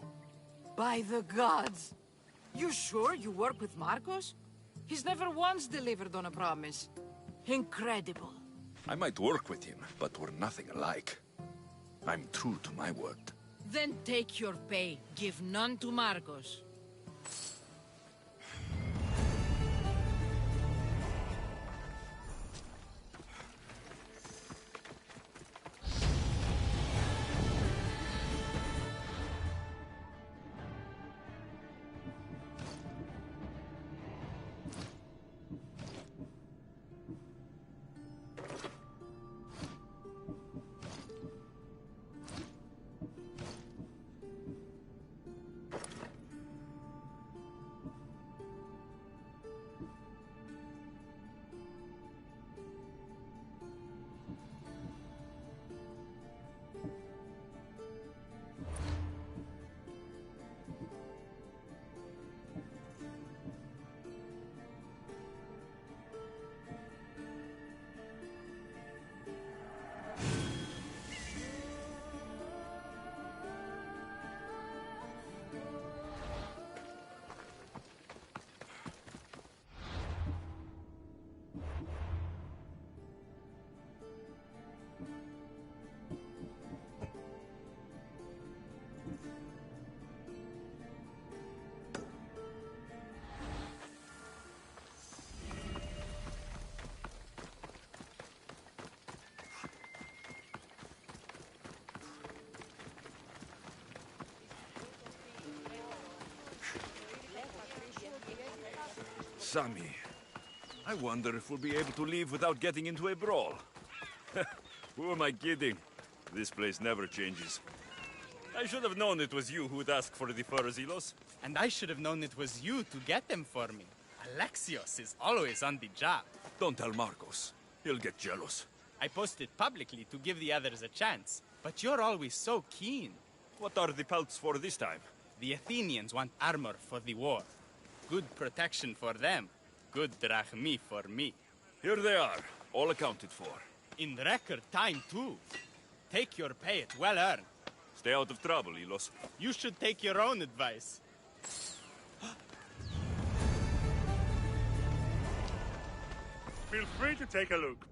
By the gods! You sure you work with Marcos? He's never once delivered on a promise. Incredible. I might work with him, but we're nothing alike. I'm true to my word. Then take your pay. Give none to Marcos. Sammy, I wonder if we'll be able to leave without getting into a brawl. Who am I kidding? This place never changes. I should have known it was you who'd ask for the furs, Ilos. And I should have known it was you to get them for me. Alexios is always on the job. Don't tell Marcos. He'll get jealous. I posted publicly to give the others a chance, but you're always so keen. What are the pelts for this time? The Athenians want armor for the war. Good protection for them. Good drachmi for me. Here they are, all accounted for. In record time, too. Take your pay, it's well earned. Stay out of trouble, Ilos. You should take your own advice. Feel free to take a look.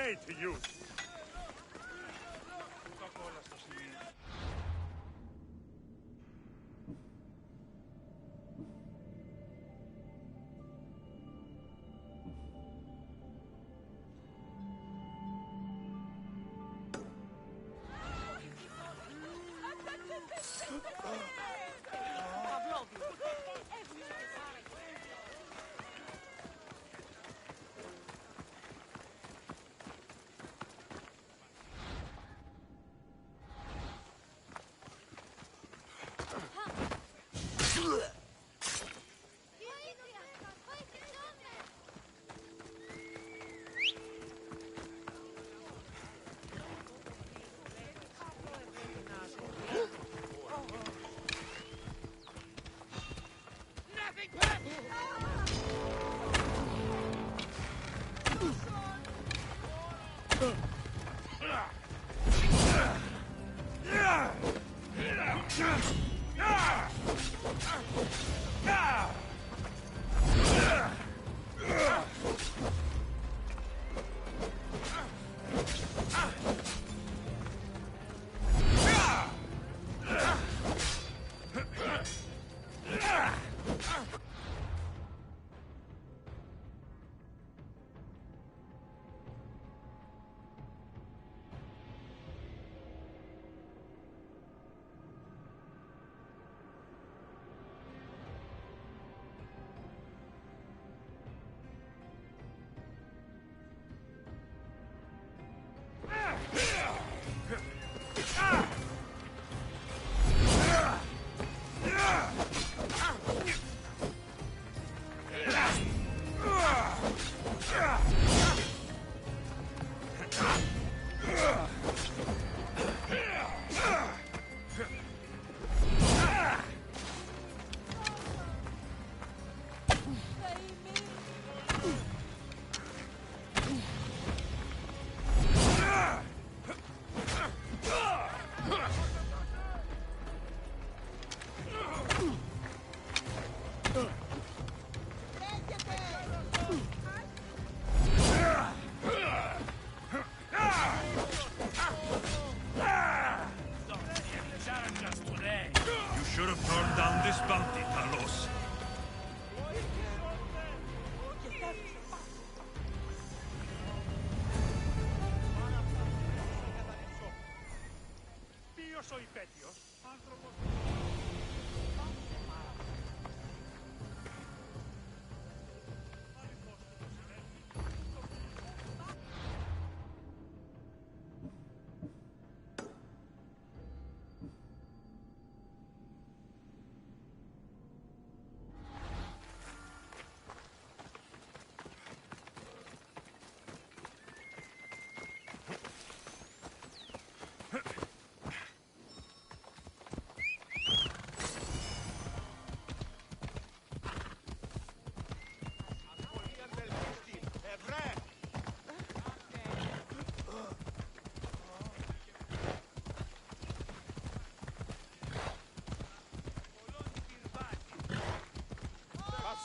say to you?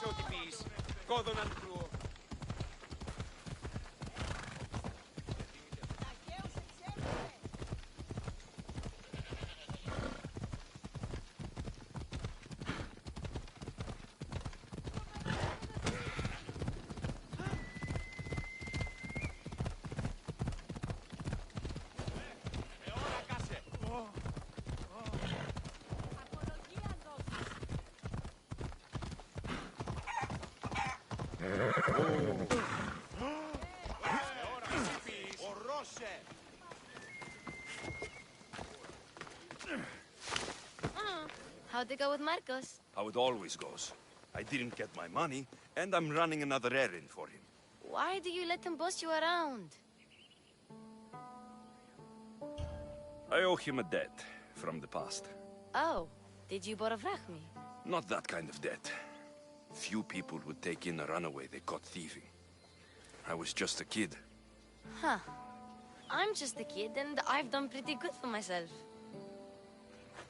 Ό,τι πεις. Κόδωναν κρούω. How'd it go with Marcos? How it always goes. I didn't get my money, and I'm running another errand for him. Why do you let him boss you around? I owe him a debt from the past. Oh, did you borrow me? Not that kind of debt. Few people would take in a runaway they caught thieving. I was just a kid. Huh. I'm just a kid, and I've done pretty good for myself.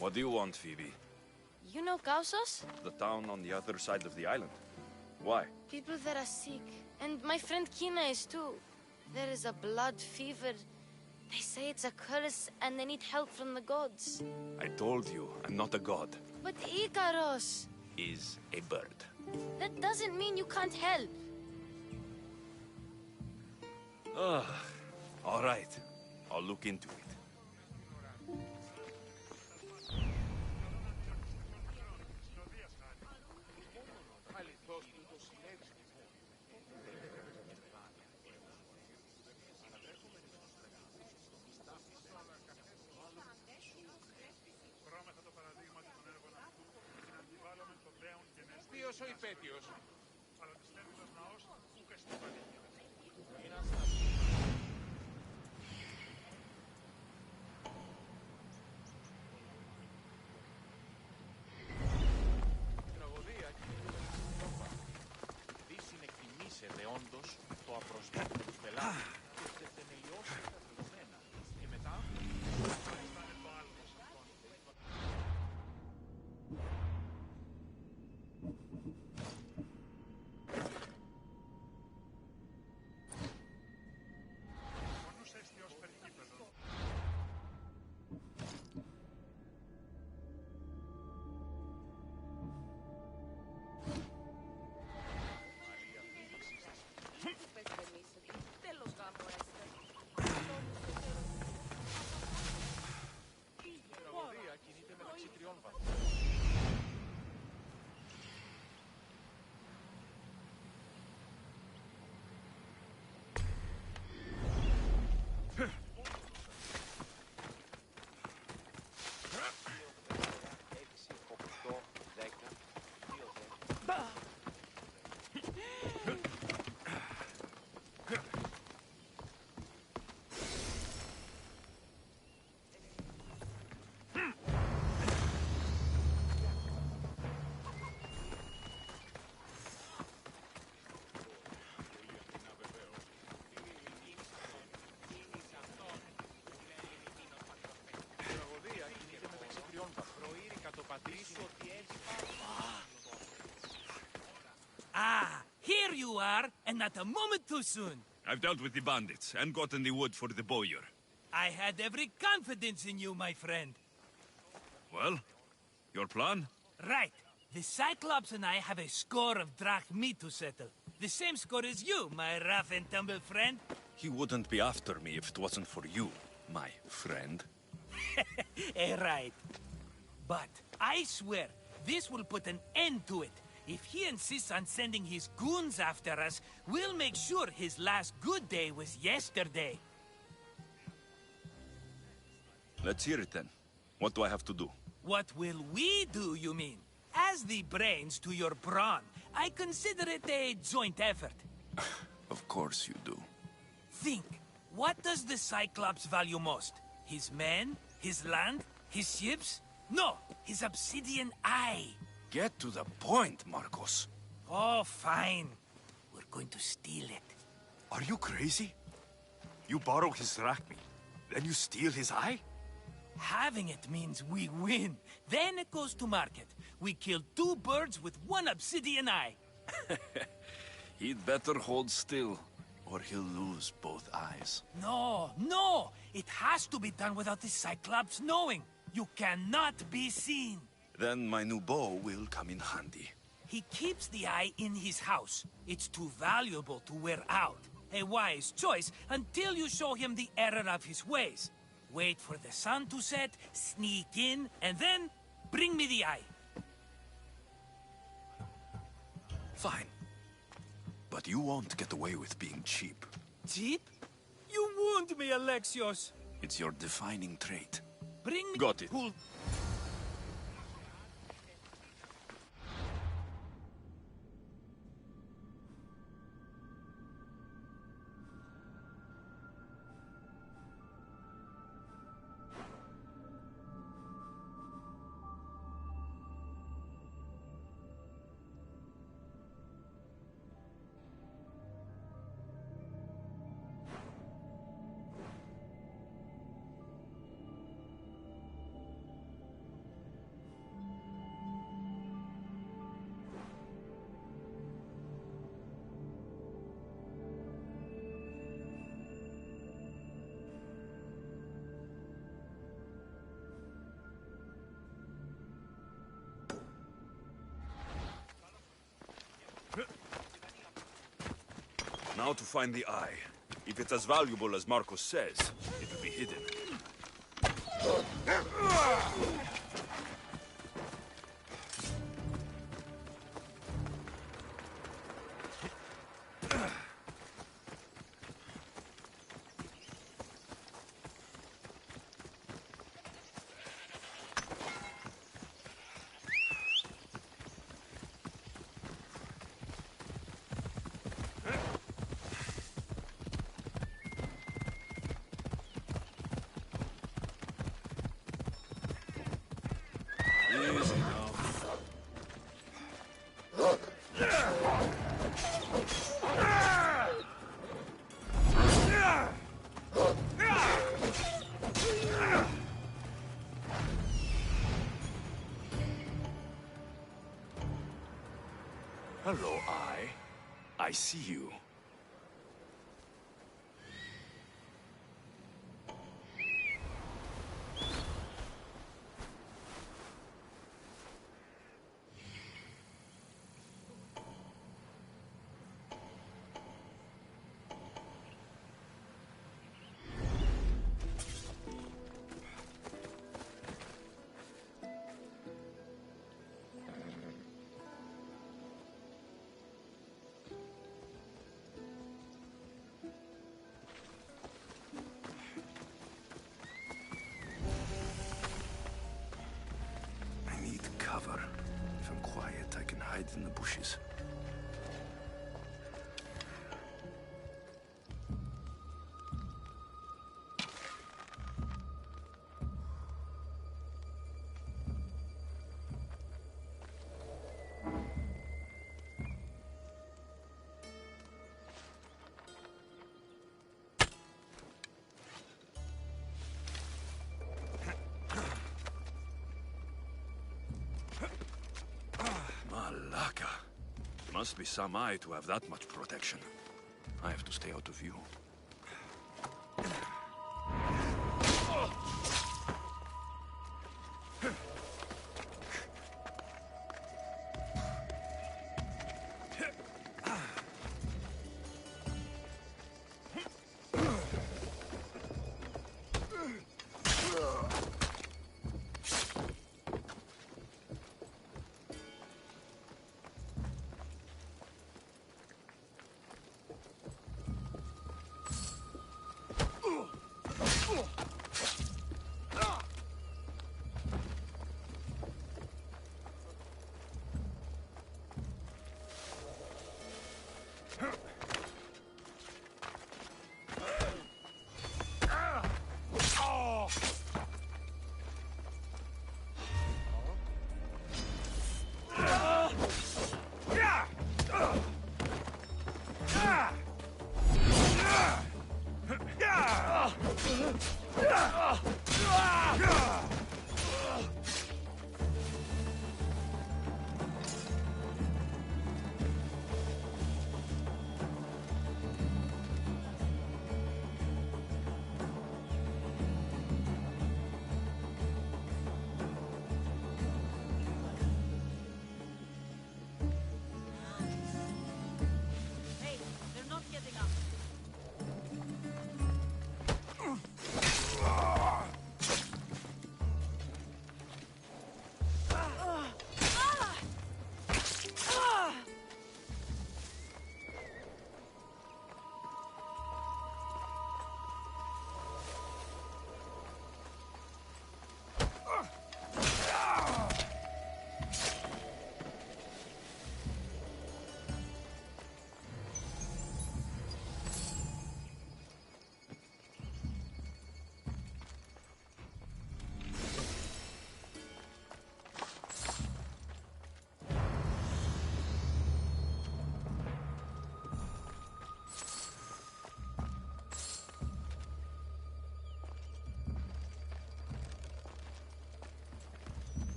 What do you want, Phoebe? You know Kausos? The town on the other side of the island. Why? People that are sick. And my friend Kina is too. There is a blood fever. They say it's a curse and they need help from the gods. I told you, I'm not a god. But Ikaros! Is a bird. That doesn't mean you can't help. All right. I'll look into it. Ποιος ο υπέτειος? Τραγωδία δει συνεκτιμήσετε όντως το απροσδόκητο του πελάτη και θεμελιώσει τα δεδομένα και μετά Ah, here you are, and not a moment too soon. I've dealt with the bandits and gotten the wood for the bowyer. I had every confidence in you, my friend. Well, your plan? Right. The Cyclops and I have a score of drachmi to settle. The same score as you, my rough and tumble friend. He wouldn't be after me if it wasn't for you, my friend. Right. But I swear, this will put an end to it. If he insists on sending his goons after us, we'll make sure his last good day was yesterday. Let's hear it then. What do I have to do? What will we do, you mean? As the brains to your brawn, I consider it a joint effort. Of course you do. Think, what does the Cyclops value most? His men? His land? His ships? No, his obsidian eye. Get to the point, Marcos. Oh, fine. We're going to steal it. Are you crazy? You borrow his drachmi, then you steal his eye? Having it means we win. Then it goes to market. We kill 2 birds with 1 obsidian eye. He'd better hold still, or he'll lose both eyes. No, no! It has to be done without the Cyclops knowing. You cannot be seen. Then my new bow will come in handy. He keeps the eye in his house. It's too valuable to wear out. A wise choice until you show him the error of his ways. Wait for the sun to set, sneak in, and then bring me the eye. Fine. But you won't get away with being cheap. Cheap? You wound me, Alexios. It's your defining trait. Bring me... Got it. Now to find the eye. If it's as valuable as Marcos says, it will be hidden. Hello, Eye. I see you. Cover. If I'm quiet, I can hide in the bushes. Malaka. Must be some eye to have that much protection. I have to stay out of view.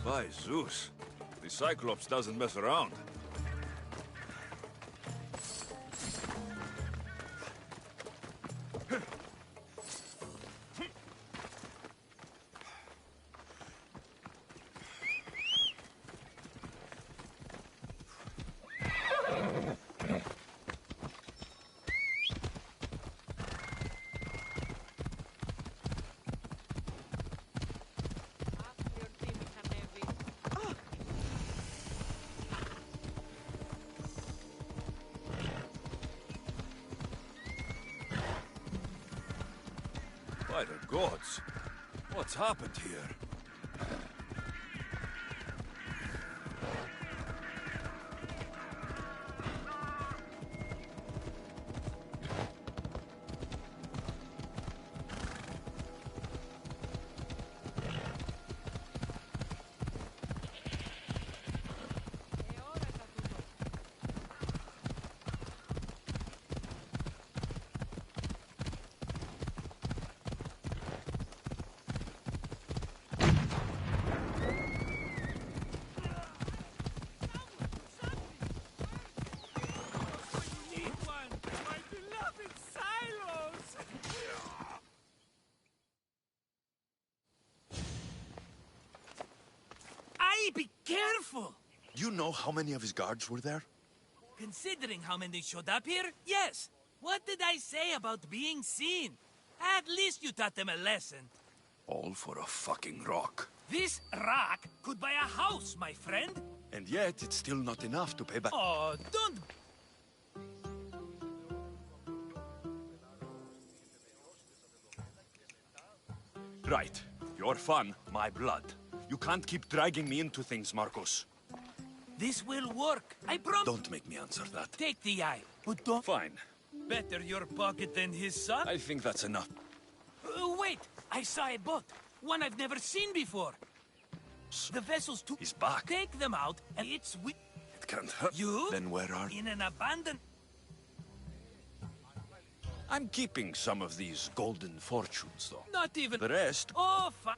By Zeus, the Cyclops doesn't mess around. By the gods, what's happened here? Be careful! You know how many of his guards were there? Considering how many showed up here, yes. What did I say about being seen? At least you taught them a lesson. All for a fucking rock. This rock could buy a house, my friend. And yet, it's still not enough to pay back. Oh, don't... Right. Your fun, my blood. You can't keep dragging me into things, Marcos. This will work, I promise. Don't make me answer that. Take the eye, but don't... Fine. Better your pocket than his son? I think that's enough. Wait, I saw a boat. One I've never seen before. The vessel's too... He's back. Take them out, and it's... It can't hurt. You? Then where are... In an abandoned... I'm keeping some of these golden fortunes, though. Not even... The rest... Oh, fine.